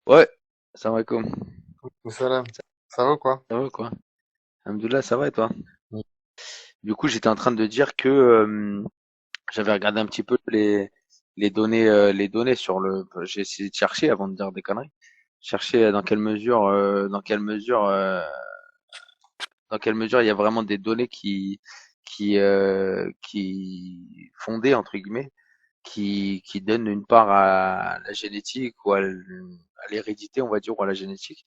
Ouais, salam alaikum. Salam. Ça va quoi? Ça va quoi? Alhamdoulilah, ça va et toi? Oui. Du coup, j'étais en train de dire que j'avais regardé un petit peu les données sur le. J'ai essayé de chercher avant de dire des conneries. Chercher dans quelle mesure il y a vraiment des données qui fondées entre guillemets, qui donnent une part à la génétique ou à l'hérédité, on va dire, ou à la génétique.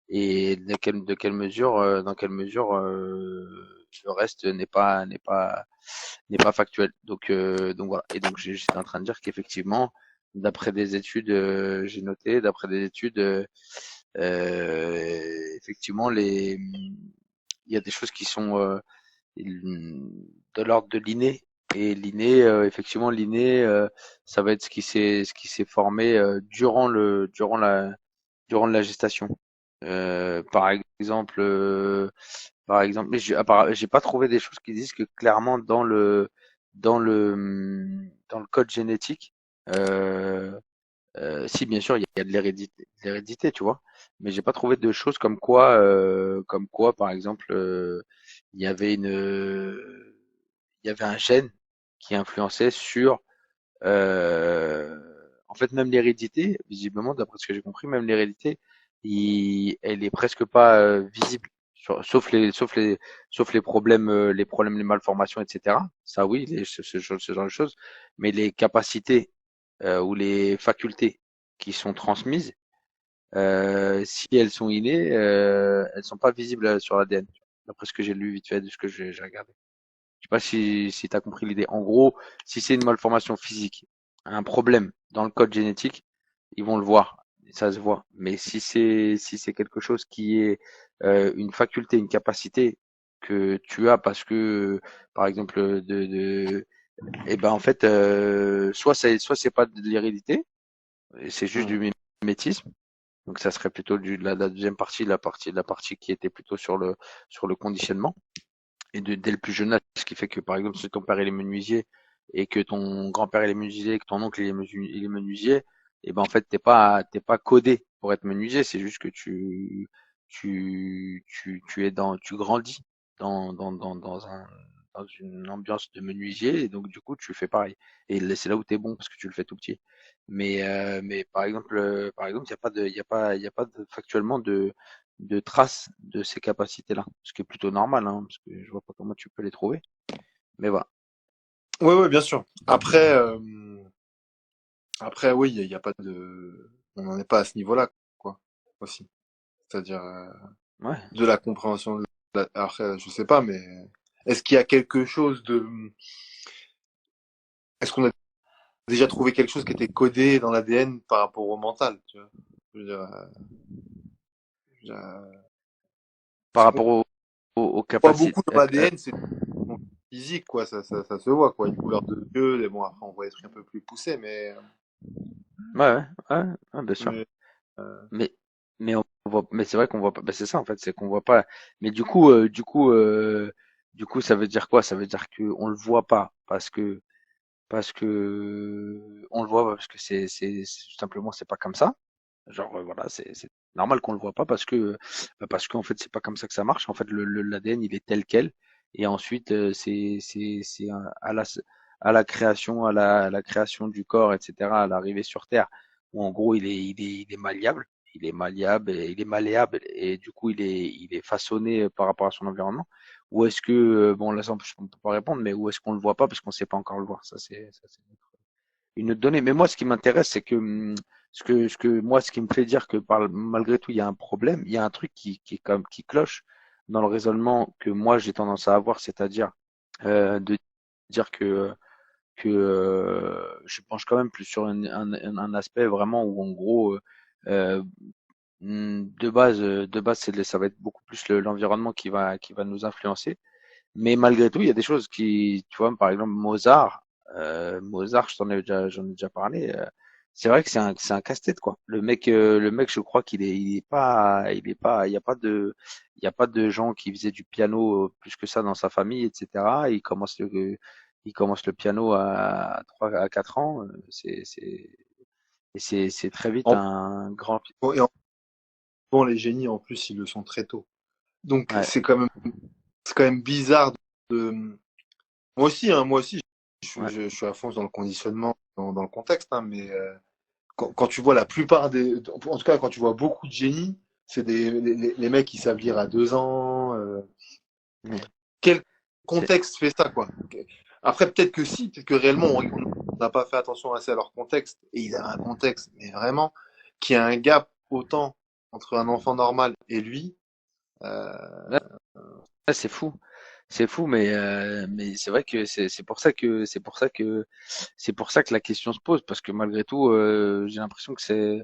Et dans quelle mesure le reste n'est pas factuel. Donc voilà. Et donc j'étais en train de dire qu'effectivement, d'après des études, j'ai noté, d'après des études, effectivement, il y a des choses qui sont de l'ordre de l'inné. Et l'inné, effectivement, l'inné, ça va être ce qui s'est formé durant la gestation. Par exemple, mais j'ai pas trouvé des choses qui disent que clairement dans le code génétique, euh, si bien sûr il y a de l'hérédité, tu vois, mais j'ai pas trouvé de choses comme quoi, par exemple, il y avait il y avait un gène qui influençait sur, en fait, même l'hérédité, visiblement, d'après ce que j'ai compris, même l'hérédité, elle est presque pas visible, sauf les problèmes, les malformations, etc. Ça, oui, ce genre de choses. Mais les capacités ou les facultés qui sont transmises, si elles sont innées, elles sont pas visibles sur l'ADN. D'après ce que j'ai lu vite fait, de ce que j'ai regardé. Je sais pas si tu as compris l'idée. En gros, si c'est une malformation physique, un problème dans le code génétique, ils vont le voir, ça se voit. Mais si c'est quelque chose qui est une faculté, une capacité que tu as parce que, par exemple, eh ben en fait, soit c'est pas de l'hérédité, et c'est juste Hmm. du mimétisme. Donc ça serait plutôt la deuxième partie, la partie qui était plutôt sur le conditionnement dès le plus jeune âge, ce qui fait que par exemple si ton père il est menuisier et que ton grand-père il est menuisier et que ton oncle il est menuisier, et ben en fait t'es pas codé pour être menuisier, c'est juste que tu es tu grandis dans une ambiance de menuisier et donc du coup tu fais pareil. Et c'est là où t'es bon parce que tu le fais tout petit. Mais par exemple, il y a pas factuellement de traces de ces capacités-là, ce qui est plutôt normal, hein, parce que je vois pas comment tu peux les trouver. Mais voilà. Ouais, ouais, bien sûr. Après, oui, y a pas de, on n'en est pas à ce niveau-là, quoi, aussi. C'est-à-dire Ouais. de la compréhension. Après, je sais pas, mais est-ce qu'il y a quelque chose de, est-ce qu'on a déjà trouvé quelque chose qui était codé dans l'ADN par rapport au mental, tu vois? Je veux dire, Par parce qu'on rapport aux voit capacités. beaucoup dans l'ADN, c'est physique, quoi, ça se voit, quoi, une couleur de yeux, et bon, après, on voit des trucs un peu plus poussés, Ouais, ouais, ouais, ouais, bien sûr. mais, euh, Mais, mais c'est vrai qu'on voit pas. Ben, c'est ça en fait, c'est qu'on voit pas. Mais du coup, ça veut dire quoi? Ça veut dire que on le voit pas parce que on le voit pas parce que tout simplement c'est pas comme ça. Genre, voilà, c'est normal qu'on le voit pas parce qu'en fait, c'est pas comme ça que ça marche. En fait, l'ADN, il est tel quel. Et ensuite, c'est à la création, à la création du corps, etc., à l'arrivée sur Terre, où en gros, il est malléable. Il est malléable et il est malléable et du coup, il est façonné par rapport à son environnement. Ou est-ce que, bon, là, ça, on peut pas répondre, mais où est-ce qu'on le voit pas parce qu'on sait pas encore le voir. Ça, c'est une autre donnée. Mais moi, ce qui m'intéresse, c'est que moi, ce qui me fait dire que malgré tout, il y a un problème, il y a un truc qui est comme qui cloche dans le raisonnement que moi j'ai tendance à avoir, c'est-à-dire de dire que je penche quand même plus sur un aspect vraiment où en gros euh, de base ça va être beaucoup plus l'environnement qui va nous influencer. Mais malgré tout, il y a des choses qui, tu vois, par exemple Mozart, Mozart, j'en ai déjà parlé. C'est vrai que c'est un casse-tête quoi. Le mec, je crois il y a pas de gens qui faisaient du piano plus que ça dans sa famille, etc. Il commence le piano à 3 à 4 ans. Et c'est très vite En, un grand. et bon, les génies, en plus, ils le sont très tôt. Donc, Ouais, c'est quand même bizarre de. Moi aussi, ouais, je suis à fond dans le conditionnement, dans le contexte, hein, mais quand tu vois la plupart en tout cas, quand tu vois beaucoup de génies, c'est les mecs qui savent lire à 2 ans. ouais. Quel C'est, contexte fait ça, quoi? Après, peut-être que si, peut-être que réellement, on n'a pas fait attention assez à leur contexte, et ils avaient un contexte, mais vraiment, qu'il y a un gap autant entre un enfant normal et lui. euh, ouais, c'est fou. C'est fou, mais c'est vrai que c'est pour ça que la question se pose, parce que malgré tout, j'ai l'impression que c'est.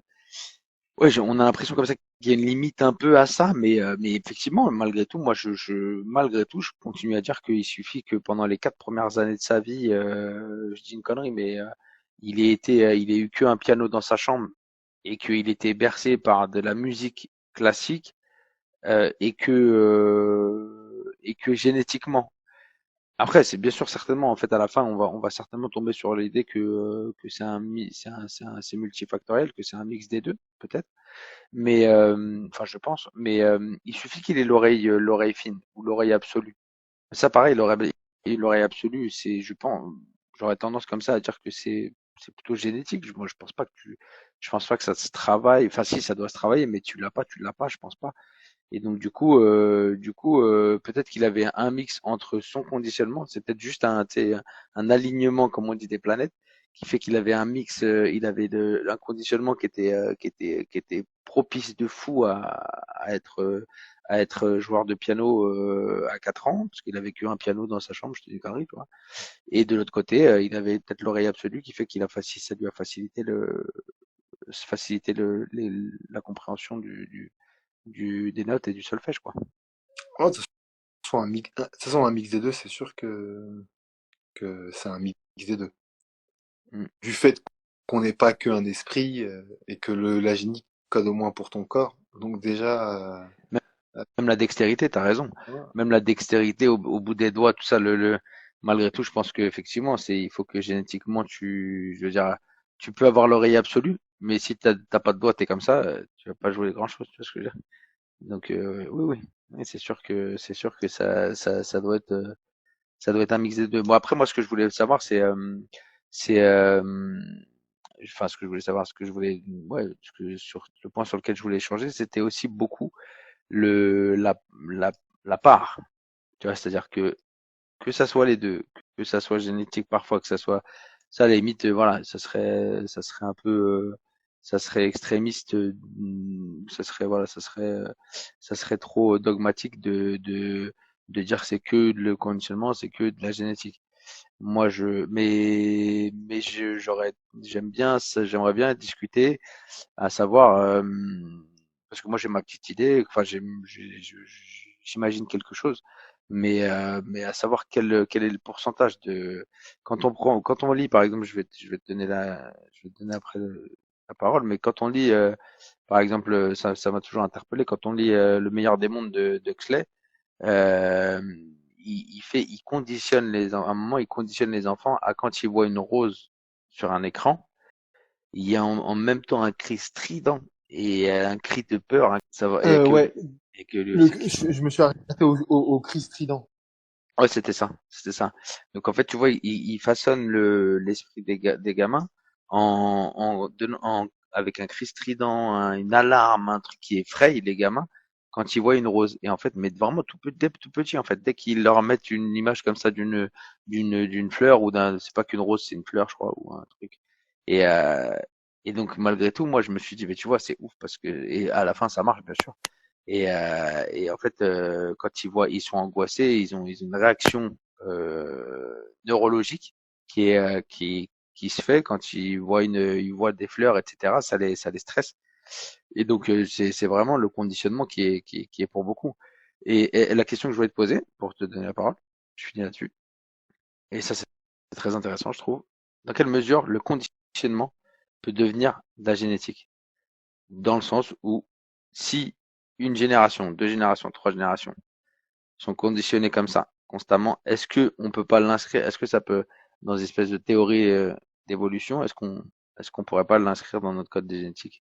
Ouais, on a l'impression comme ça qu'il y a une limite un peu à ça, mais effectivement, malgré tout, malgré tout, je continue à dire qu'il suffit que pendant les 4 premières années de sa vie, je dis une connerie, mais il ait eu qu'un piano dans sa chambre et qu'il était bercé par de la musique classique et que génétiquement. Après, c'est bien sûr certainement, en fait, à la fin, on va certainement tomber sur l'idée que c'est multifactoriel, que c'est un mix des deux, peut-être. Mais enfin, je pense. Mais il suffit qu'il ait l'oreille fine ou l'oreille absolue. Ça, pareil, l'oreille absolue, c'est, je pense, j'aurais tendance comme ça à dire que c'est plutôt génétique. Moi, je pense pas que ça se travaille. Enfin, si, ça doit se travailler, mais tu l'as pas, je pense pas. Et donc peut-être qu'il avait un mix entre son conditionnement, c'est peut-être juste tu sais, un alignement, comme on dit, des planètes, qui fait qu'il avait un mix, un conditionnement qui était propice de fou à être joueur de piano à 4 ans, parce qu'il avait qu'un piano dans sa chambre, je te dis conneries, toi. Et de l'autre côté, il avait peut-être l'oreille absolue qui fait ça lui a facilité la compréhension des notes et du solfège, quoi. ouais, de toute de toute façon, un mix des deux, c'est sûr que c'est un mix des deux. Mm. Du fait qu'on n'est pas qu'un esprit et que la génie code au moins pour ton corps. Donc déjà, Même même la dextérité, t'as raison. voilà. Même la dextérité au bout des doigts, tout ça, malgré tout, je pense qu'effectivement, il faut que génétiquement, je veux dire, tu peux avoir l'oreille absolue, mais si t'as pas de doigts, t'es comme ça, tu vas pas jouer grand-chose, tu vois ce que je veux dire. Donc, oui, oui. Oui, c'est sûr que ça doit être un mix des deux. Bon, après, moi, ce que je voulais savoir, c'est, enfin, ce que je voulais savoir, ouais, sur le point sur lequel je voulais échanger, c'était aussi beaucoup le, la, la part. Tu vois, c'est-à-dire que ça soit les deux, que ça soit génétique parfois, que ça soit, ça, à la limite, voilà, ça serait un peu, ça serait extrémiste, voilà, ça serait trop dogmatique de dire que c'est que le conditionnement, c'est que de la génétique. J'aime bien, j'aimerais bien discuter, à savoir, parce que moi j'ai ma petite idée, enfin j'imagine quelque chose, mais à savoir quel est le pourcentage de quand on lit par exemple, je vais te donner je vais te donner après la parole, mais quand on lit par exemple, ça m'a toujours interpellé quand on lit Le meilleur des mondes de Huxley, euh, il conditionne à un moment il conditionne les enfants à quand ils voient une rose sur un écran il y a en même temps un cri strident et un cri de peur. Ça va, Ouais, et que ce qui, je me suis arrêté au cri strident. ouais, c'était ça, c'était ça. Donc en fait, tu vois, il façonne l'esprit des gamins avec un cri strident, une alarme, un truc qui effraie les gamins quand ils voient une rose. Et en fait, mais vraiment dès tout petit, en fait, dès qu'ils leur mettent une image comme ça d'une fleur ou c'est pas qu'une rose, c'est une fleur, je crois, ou un truc. Et et donc malgré tout, moi je me suis dit, mais tu vois, c'est ouf parce que et à la fin ça marche bien sûr. Et en fait, quand ils sont angoissés, ils ont une réaction neurologique qui se fait quand ils voient des fleurs, etc. Ça les stresse. Et donc c'est vraiment le conditionnement qui est pour beaucoup. Et la question que je voulais te poser, pour te donner la parole, je finis là-dessus. Et ça c'est très intéressant, je trouve. Dans quelle mesure le conditionnement peut devenir de la génétique? Dans le sens où si une génération, 2 générations, 3 générations sont conditionnés comme ça constamment, est-ce que on peut pas l'inscrire, est-ce que ça peut, dans une espèce de théorie d'évolution, Est-ce qu'on pourrait pas l'inscrire dans notre code de génétique?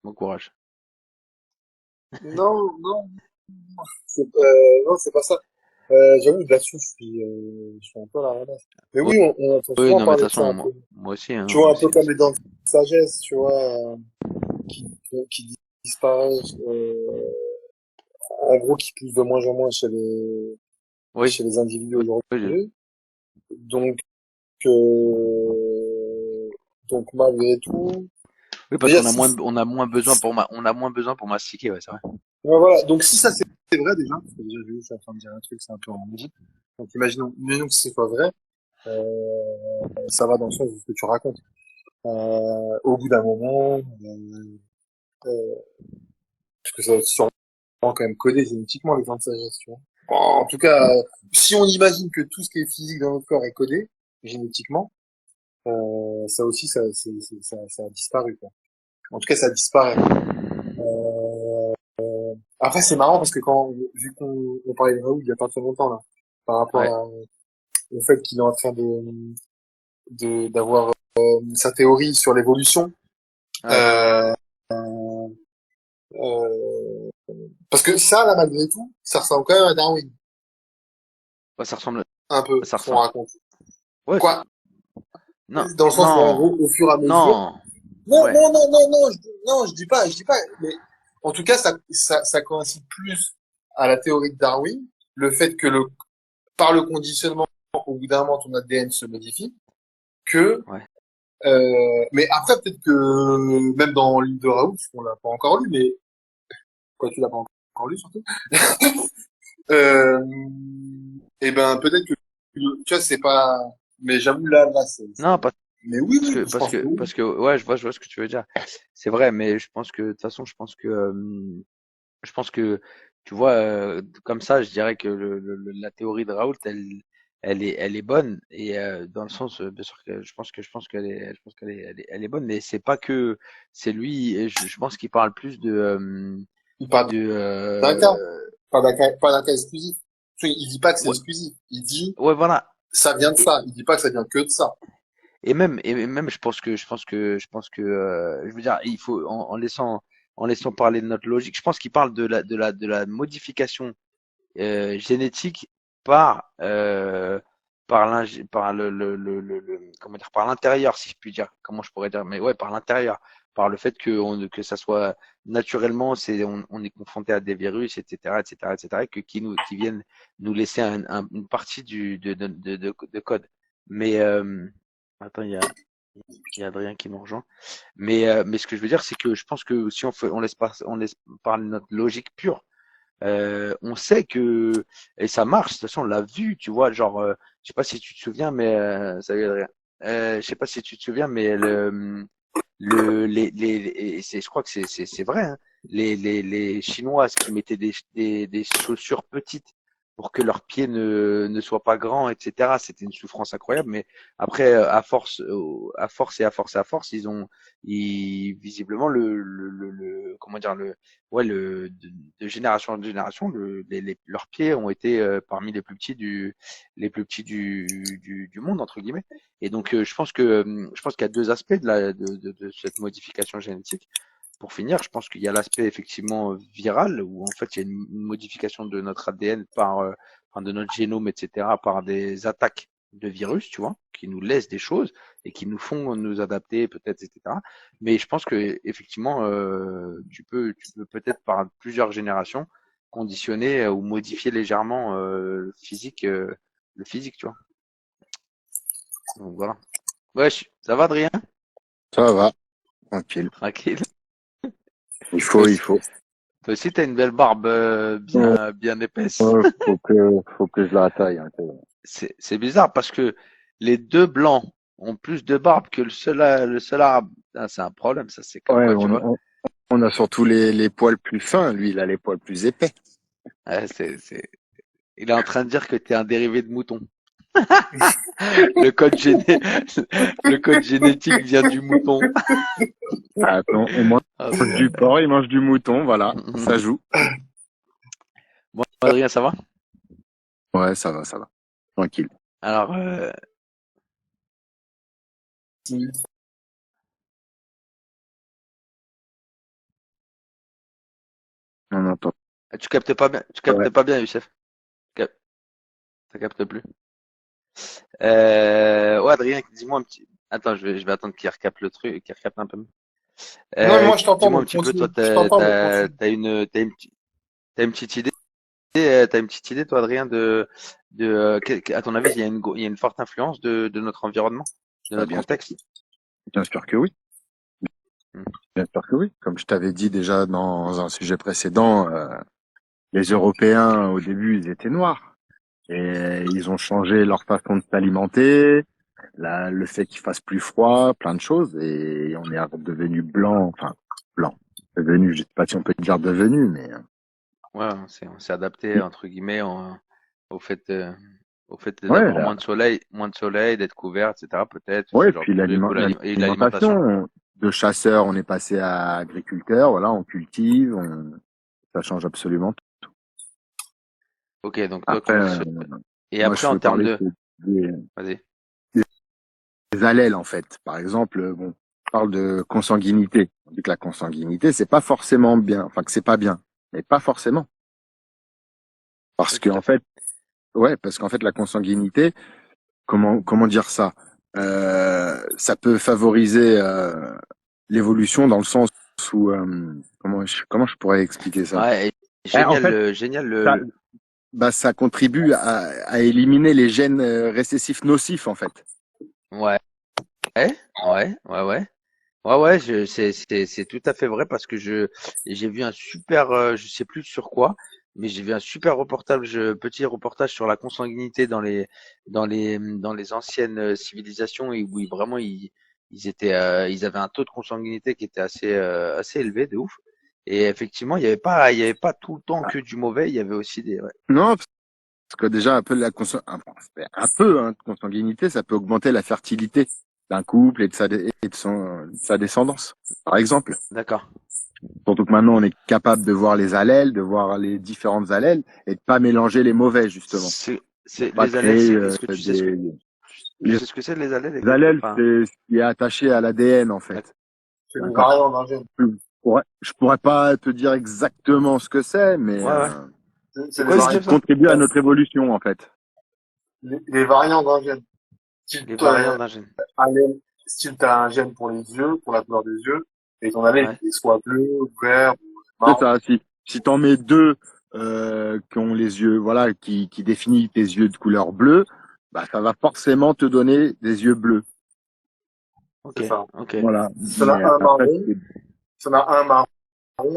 Bon courage. Non, non, non, c'est pas ça. J'avoue, là-dessus, je suis un peu à la ramasse. Mais Oui, oui, on entend oui, souvent non, mais de parler toute de ça façon, un moi, peu. moi aussi, Tu hein, vois, moi un peu aussi. comme les dents de sagesse, tu vois, qui disparaissent, en gros, qui poussent de moins en moins Oui, chez les individus oui, oui, aujourd'hui. Donc, euh, donc malgré tout, oui, parce déjà, qu'on a si, on a moins besoin on a moins besoin pour mastiquer, ouais, c'est vrai. ouais, voilà. Donc, si ça c'est vrai déjà, parce que déjà, je suis en train de dire un truc, c'est un peu en logique. Donc, imaginons que ce soit vrai, ça va dans le sens de ce que tu racontes. Au bout d'un moment, euh, parce que ça va être sûrement quand même codé génétiquement les gens de sagesse, tu vois. Bon, en tout cas, si on imagine que tout ce qui est physique dans notre corps est codé génétiquement, ça aussi, ça a disparu, quoi. En tout cas, ça disparaît. Euh, Après, c'est marrant parce que vu qu'on parlait de Raoul il y a pas très longtemps, là, par rapport Ouais, au fait qu'il est en train d'avoir sa théorie sur l'évolution, ouais. euh, euh, parce que ça, là, malgré tout, ça ressemble quand même à Darwin, Ouais, un peu, ça ce qu'on ressemble. raconte. Ouais, Quoi? non, Dans le sens où, en non, gros, au fur et à mesure, non. non, Ouais, non, non, non, non, non, je dis pas, mais en tout cas, ça coïncide plus à la théorie de Darwin, le fait que par le conditionnement, au bout d'un moment, ton ADN se modifie, que, ouais. mais après, peut-être que, même dans l'île de Raoult, on l'a pas encore lu, mais, quoi, tu l'as pas encore lu, surtout, euh, et ben, peut-être que, tu vois, c'est pas, mais j'avoue, là, Non, mais oui, oui, je pense que oui. parce que, ouais, je vois ce que tu veux dire. C'est vrai, mais je pense que, de toute façon, je pense que, tu vois, comme ça, je dirais que la théorie de Raoult, elle est bonne et dans le sens, bien sûr que je pense qu'elle est, je pense qu'elle est, elle est bonne, mais c'est pas que, c'est lui. Et je pense qu'il parle plus Il parle de, d'un cas, pas d'un cas exclusif. Tu vois, il dit pas que c'est ouais, exclusif. Il dit, ouais, voilà. ça vient de ça. Il dit pas que ça vient que de ça. Et même, je pense que, je veux dire, il faut en laissant parler de notre logique. Je pense qu'il parle de la modification génétique par par comment dire, par l'intérieur, si je puis dire, comment je pourrais dire, mais ouais, par l'intérieur, par le fait que ça soit naturellement, on est confronté à des virus, etc., etc., etc., qui viennent nous laisser une partie de code. Mais attends, il y a Adrien qui nous rejoint. Mais ce que je veux dire, c'est que je pense que si on laisse parler notre logique pure, on sait que et ça marche. De toute façon, on l'a vu, tu vois. Genre, je sais pas si tu te souviens, mais salut Adrien. Je sais pas si tu te souviens, mais et je crois que c'est vrai. Hein, les Chinoises qui mettaient des chaussures petites pour que leurs pieds ne soient pas grands, etc. C'était une souffrance incroyable. Mais après, à force et à force et à force, visiblement comment dire ouais, de génération en génération, leurs pieds ont été parmi les plus petits les plus petits du monde entre guillemets. Et donc je pense qu'il y a deux aspects de cette modification génétique. Pour finir, je pense qu'il y a l'aspect effectivement viral où en fait il y a une modification de notre ADN enfin, de notre génome, etc. par des attaques de virus, tu vois, qui nous laissent des choses et qui nous font nous adapter peut-être, etc. Mais je pense que effectivement, tu peux peut-être par plusieurs générations conditionner ou modifier légèrement le physique, tu vois. Donc voilà. Wesh, ça va, Adrien? Ça va, tranquille. Tranquille. Toi Il aussi, faut. toi aussi, t'as une belle barbe Ouais, bien épaisse. ouais, faut que je la taille, hein, C'est bizarre parce que les deux blancs ont plus de barbe que le seul arabe. Ah, c'est un problème, ça, c'est comme Ouais, quoi, tu vois. on a surtout les poils plus fins. Lui, il a les poils plus épais. Ouais, il est en train de dire que t'es un dérivé de mouton. Le code géné... le code génétique vient du mouton. Ah, on Ah, mange du porc, il mange du mouton, voilà, ça joue. Bon, Adrien, ça va? Ouais, ça va, tranquille. Alors, On entend. Tu captes pas bien, Ouais. Youssef. Cap- Ça capte plus. Ouais, Adrien, dis-moi un petit. Attends, je vais attendre qu'il recapte le truc, qu'il recapte un peu. Non, mais moi je t'entends, Dis-moi un donc petit peu, toi, continue. Je t'entends, donc continue. t'as une petite idée, t'as une petite idée, toi, Adrien, à ton avis, il y a une forte influence de notre environnement, de Bah, notre contexte. bien sûr que oui. Hmm. Bien sûr que oui. Comme je t'avais dit déjà dans un sujet précédent, les Européens, au début, ils étaient noirs. Et ils ont changé leur façon de s'alimenter, le fait qu'il fasse plus froid, plein de choses. Et on est devenu blanc, enfin, blanc. Devenu, je sais pas si on peut dire devenu, mais Ouais, on s'est adapté, entre guillemets, au fait, ouais, d'avoir moins de soleil, d'être couvert, etc., peut-être, ouais. ce Et genre puis de truc, et l'alimentation. l'alimentation, de chasseur, on est passé à agriculteur. Voilà, on cultive, ça change absolument tout. Ok, donc toi, Après, et moi, après, je en veux termes parler de, des, vas-y. des allèles, en fait. Par exemple, bon, on parle de consanguinité. On dit que la consanguinité, c'est pas forcément bien, enfin, que c'est pas bien, mais pas forcément. Oui, Parce tout qu'en à fait. fait, ouais, parce qu'en fait, la consanguinité, comment dire ça? Ça peut favoriser l'évolution dans le sens où, comment je pourrais expliquer ça? Ouais, et En fait, génial ça, ça contribue à éliminer les gènes récessifs nocifs, en fait. ouais, ouais, ouais, ouais. Ouais, ouais, c'est tout à fait vrai parce que j'ai vu un super, je sais plus sur quoi, mais j'ai vu un super reportage, petit reportage sur la consanguinité dans les anciennes civilisations et où ils avaient un taux de consanguinité qui était assez élevé, de ouf. Et effectivement, il y avait pas tout le temps que du mauvais, il y avait aussi des, ouais. Non, parce que déjà, un peu un peu, hein, de consanguinité, ça peut augmenter la fertilité d'un couple et de sa descendance, par exemple. D'accord. Surtout que maintenant, on est capable de voir les allèles, de voir les différentes allèles et de pas mélanger les mauvais, justement. Pour pas Les allèles, créer est-ce que tu les sais ce que c'est les allèles allèles, enfin, c'est ce qui est attaché à l'ADN, en ouais. fait. C'est le D'accord? variant d'un gène. Je pourrais pas te dire exactement ce que c'est, mais Ouais, ouais. C'est C'est les quoi, c'est ce qui Youssef, variants, ça? contribue à notre évolution, en fait. les variants d'un gène. Si Les tu variants d'un gène. si tu as un gène pour les yeux, pour la couleur des yeux, et ton allèle Ouais. il soit bleu, vert, C'est marron, ça. Si t'en mets deux qui ont les yeux, voilà, qui définit tes yeux de couleur bleue, bah ça va forcément te donner des yeux bleus. Ok, c'est ça. ok. Voilà. Si t'en Mais as un après, marron, si t'en as un marron,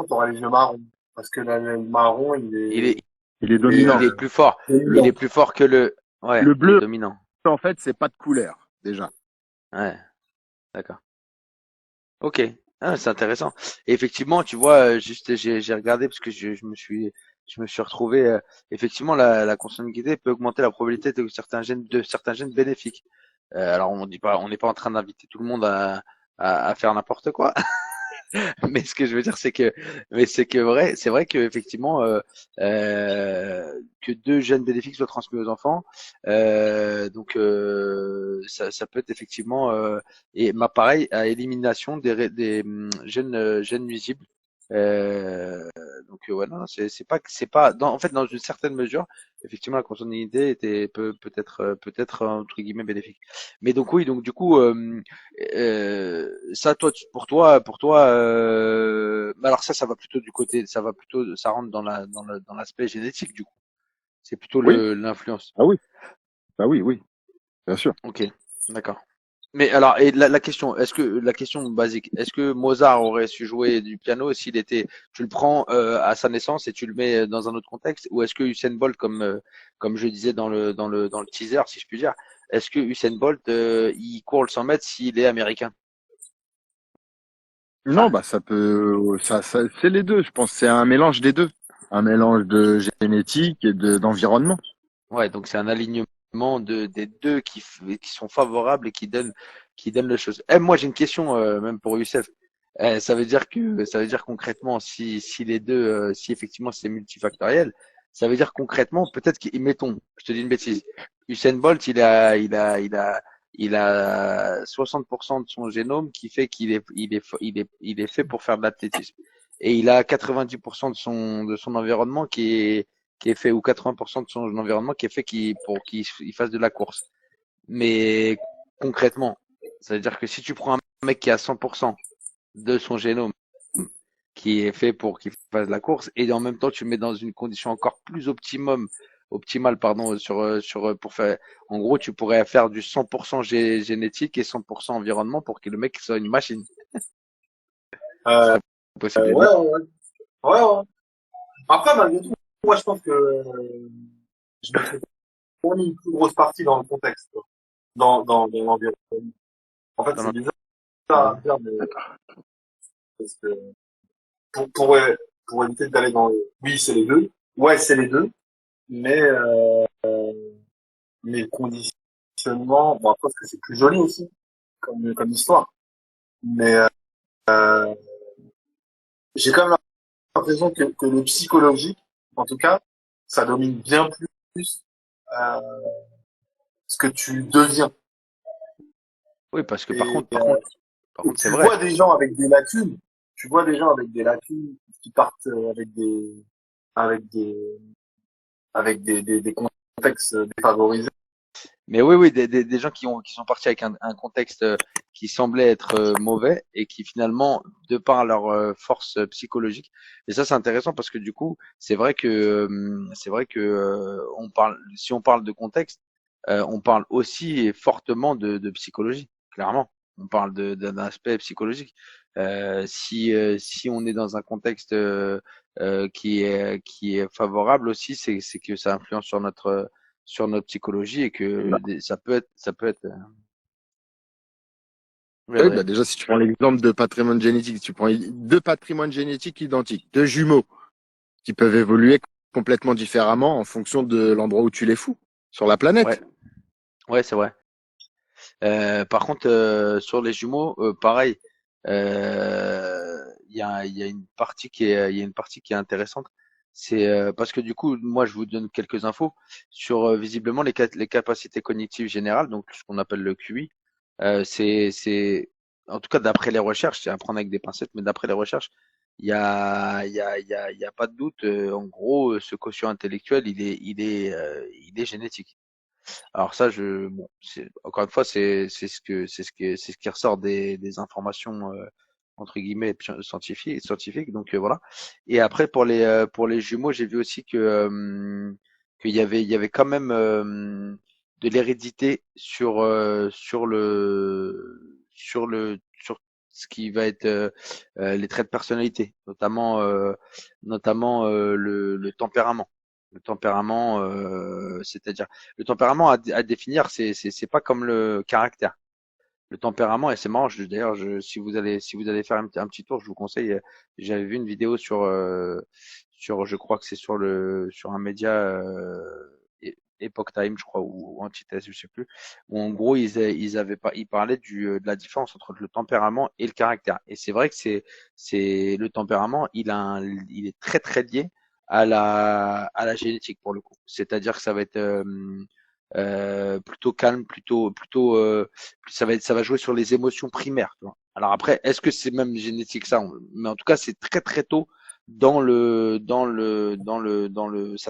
t'auras les yeux marrons. Parce que l'allèle marron, Il est, il est il est dominant. il est plus fort. Il dominant. est plus fort que ouais, Le il est bleu, dominant. en fait, c'est pas de couleur déjà. Ouais, d'accord. Ok. Ah, c'est intéressant. Et effectivement, tu vois, juste, j'ai regardé parce que je me suis retrouvé, effectivement, la consanguinité peut augmenter la probabilité de certains gènes bénéfiques. Alors, on n'est pas en train d'inviter tout le monde à faire n'importe quoi. Mais ce que je veux dire, c'est vrai que effectivement, que deux gènes bénéfiques soient transmis aux enfants, ça peut être effectivement et pareil à élimination gènes nuisibles. Ouais, non, c'est pas en fait dans une certaine mesure, effectivement la consanguinité peut-être entre guillemets bénéfique. Mais donc oui, donc du coup ça, pour toi, alors ça va plutôt ça rentre dans l'aspect génétique du coup. C'est plutôt Oui. l'influence. Ah oui. Ah oui, oui, bien sûr. Ok, d'accord. Mais alors, et la question basique, est-ce que Mozart aurait su jouer du piano s'il était, tu le prends à sa naissance et tu le mets dans un autre contexte, ou est-ce que Usain Bolt, comme je disais dans le teaser, si je puis dire, est-ce que Usain Bolt, il court le 100 mètres s'il est américain? Non, Enfin, bah ça peut, c'est les deux. Je pense que c'est un mélange des deux, un mélange de génétique et d'environnement. ouais, donc c'est un alignement des deux qui sont favorables et qui donnent les choses. Eh, moi, j'ai une question même pour Youssef. Ça veut dire concrètement, si les deux, si effectivement c'est multifactoriel, ça veut dire concrètement, peut-être mettons, je te dis une bêtise, Usain Bolt, il a 60% de son génome qui fait il est fait pour faire de l'athlétisme. Et il a 90% de son environnement qui est fait, ou 80% de son environnement qui est fait pour qu'il fasse de la course. Mais concrètement, ça veut dire que si tu prends un mec qui a 100% de son génome qui est fait pour qu'il fasse de la course et en même temps tu le mets dans une condition encore plus optimale pardon pour faire en gros tu pourrais faire du 100% génétique et 100% environnement pour que le mec soit une machine. Ce Euh, serait possible. ouais, ouais, ouais. Ouais, ouais. Après, malgré tout, moi, je pense que je mettrais pour une plus grosse partie dans le contexte, quoi. Dans l'environnement. En fait, Dans c'est notre- bizarre à dire, mais parce que pour, pour, euh, pour éviter d'aller dans le... Oui, c'est les deux. Ouais, c'est les deux. Mais, mais le conditionnement, bon, après, parce que c'est plus joli aussi, comme histoire. Mais, j'ai quand même l'impression que le psychologique, en tout cas, ça domine bien plus, euh, ce que tu deviens. Oui, parce que Et, par et contre, c'est tu vrai. vois des gens avec des lacunes, tu vois des gens avec des lacunes qui partent avec des, des contextes défavorisés. Mais oui, oui, des gens qui sont partis avec un contexte qui semblait être mauvais et qui finalement, de par leur force psychologique, et ça c'est intéressant parce que du coup, c'est vrai que si on parle de contexte, on parle aussi et fortement de psychologie, clairement. On parle d'un aspect psychologique. Si on est dans un contexte qui est favorable aussi, c'est que ça influence sur notre psychologie et que ça peut être. Oui, Oui, Adrien. bah déjà, si tu prends l'exemple de patrimoine génétique, si tu prends deux patrimoines génétiques identiques, deux jumeaux qui peuvent évoluer complètement différemment en fonction de l'endroit où tu les fous sur la Ouais, planète. ouais, c'est vrai. Par contre, sur les jumeaux, pareil. Il y a une partie il y a une partie qui est intéressante. C'est parce que du coup, moi, je vous donne quelques infos sur visiblement les capacités cognitives générales, donc ce qu'on appelle le QI. C'est, en tout cas, d'après les recherches, c'est à prendre avec des pincettes, mais d'après les recherches, il y a pas de doute. En gros, ce quotient intellectuel, il est génétique. Alors ça, bon, encore une fois, c'est ce qui ressort des informations entre guillemets scientifiques. Donc voilà. Et après pour les jumeaux, j'ai vu aussi que il y avait quand même de l'hérédité sur ce qui va être les traits de personnalité, notamment le tempérament. Le tempérament, c'est-à-dire le tempérament à définir, c'est pas comme le caractère. Le tempérament, et c'est marrant, d'ailleurs, si vous allez faire un petit tour, je vous conseille, j'avais vu une vidéo je crois que c'est sur un média, Epoch Time, je crois, ou Antithèse, je sais plus, où en gros, ils parlaient de la différence entre le tempérament et le caractère. Et c'est vrai que le tempérament, il est très, très lié à la génétique pour le coup. C'est-à-dire que ça va être, plutôt calme, ça va jouer sur les émotions primaires. Tu vois. Alors après, est-ce que c'est même génétique ça? Mais en tout cas, c'est très très tôt ça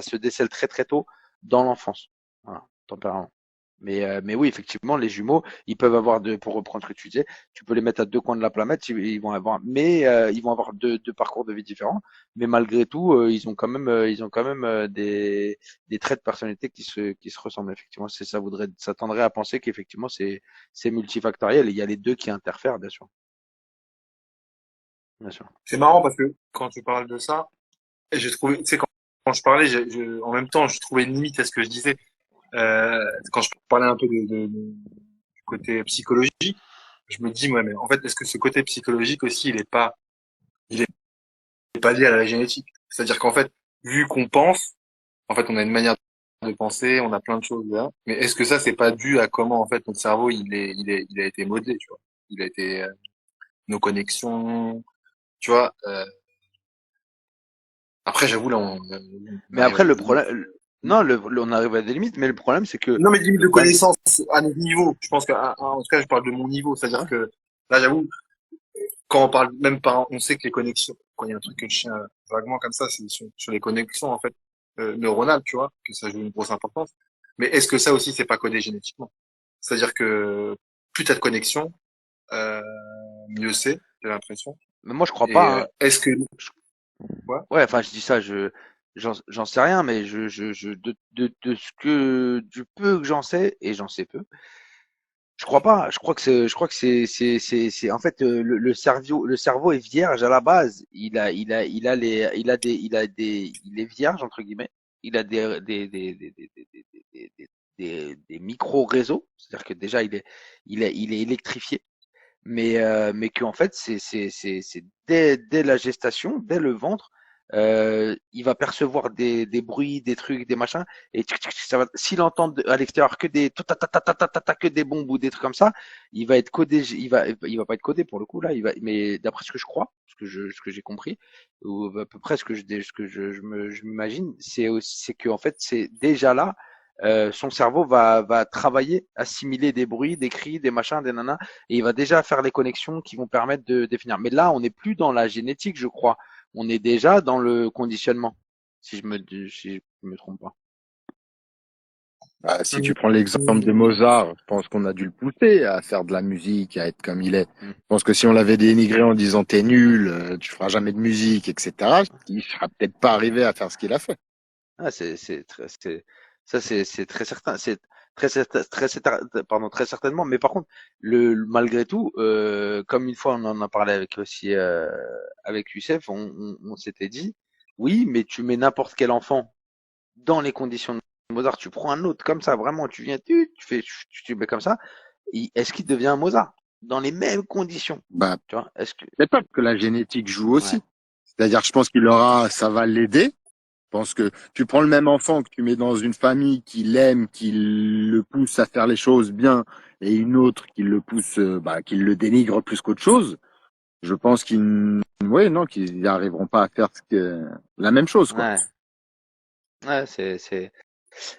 se décèle très très tôt dans l'enfance. Voilà, tempérament. Mais oui, effectivement, les jumeaux, ils peuvent avoir pour reprendre ce que tu disais, tu peux les mettre à deux coins de la planète, ils vont avoir deux parcours de vie différents, mais malgré tout, ils ont quand même des traits de personnalité qui se ressemblent. Effectivement, ça tendrait à penser qu'effectivement, c'est multifactoriel et il y a les deux qui interfèrent, bien sûr. Bien sûr. C'est marrant parce que quand tu parles de ça, j'ai trouvé, tu sais, quand je parlais, en même temps, je trouvais une limite à ce que je disais. Quand je parlais un peu du côté psychologique, je me dis, ouais, mais en fait, est-ce que ce côté psychologique aussi, il est pas lié à la génétique? C'est-à-dire qu'en fait, vu qu'on pense, en fait, on a une manière de penser, on a plein de choses là. Mais est-ce que ça, c'est pas dû à comment, en fait, notre cerveau, il a été modelé, tu vois? Il a été, nos connexions, tu vois? Après, j'avoue, là, on Mais arrive après, à des limites. non, on arrive à des limites, mais le problème, c'est que Non, mais limite de mal, connaissance à notre niveau. Je pense en tout cas, je parle de mon niveau. C'est-à-dire ouais, que, là, j'avoue, quand on parle, même pas, on sait que les connexions, quand il y a un truc que je tiens vaguement comme ça, c'est sur les connexions, en fait, neuronales, tu vois, que ça joue une grosse importance. Mais est-ce que ça aussi, c'est pas codé génétiquement? C'est-à-dire que plus t'as de connexions, euh, mieux c'est, j'ai l'impression. mais moi, je crois Et pas, hein. est-ce que, Je- ouais, ouais, enfin, je dis ça, j'en sais rien, mais de ce que, du peu que j'en sais, et j'en sais peu, je crois pas. Je crois que en fait, le cerveau est vierge à la base. Il est vierge entre guillemets. Il a des micro-réseaux. C'est-à-dire que déjà, il est électrifié. Mais qu'en fait, c'est dès la gestation, dès le ventre, il va percevoir des bruits, des trucs, des machins, et ça va, s'il entend à l'extérieur que des que des bombes ou des trucs comme ça, il va être codé, il va pas être codé pour le coup là, mais d'après ce que je crois, ce que j'ai compris, ou à peu près ce que je m'imagine, c'est que en fait, c'est déjà là. Son cerveau va travailler, assimiler des bruits, des cris, des machins, des nanas, et il va déjà faire les connexions qui vont permettre de définir. Mais là, on n'est plus dans la génétique, je crois. On est déjà dans le conditionnement, si je me trompe pas. Bah, si tu prends l'exemple de Mozart, je pense qu'on a dû le pousser à faire de la musique, à être comme il est. Mm. Je pense que si on l'avait dénigré en disant t'es nul, tu feras jamais de musique, etc., il sera peut-être pas arrivé à faire ce qu'il a fait. Ah, c'est très certain, c'est pardon, très certainement. Mais par contre, malgré tout, comme une fois on en a parlé avec aussi avec Youssef, on s'était dit, oui, mais tu mets n'importe quel enfant dans les conditions de Mozart, tu prends un autre comme ça, vraiment, tu viens, tu mets comme ça, est-ce qu'il devient un Mozart dans les mêmes conditions? Bah, Tu vois, est-ce que, peut-être pas que la génétique joue ouais, aussi. C'est-à-dire, je pense qu'il aura, ça va l'aider. Je pense que tu prends le même enfant que tu mets dans une famille qui l'aime, qui le pousse à faire les choses bien, et une autre qui le pousse, qui le dénigre plus qu'autre chose. Je pense ouais, non, qu'ils n'arriveront pas à faire la même chose, quoi. ouais, ouais,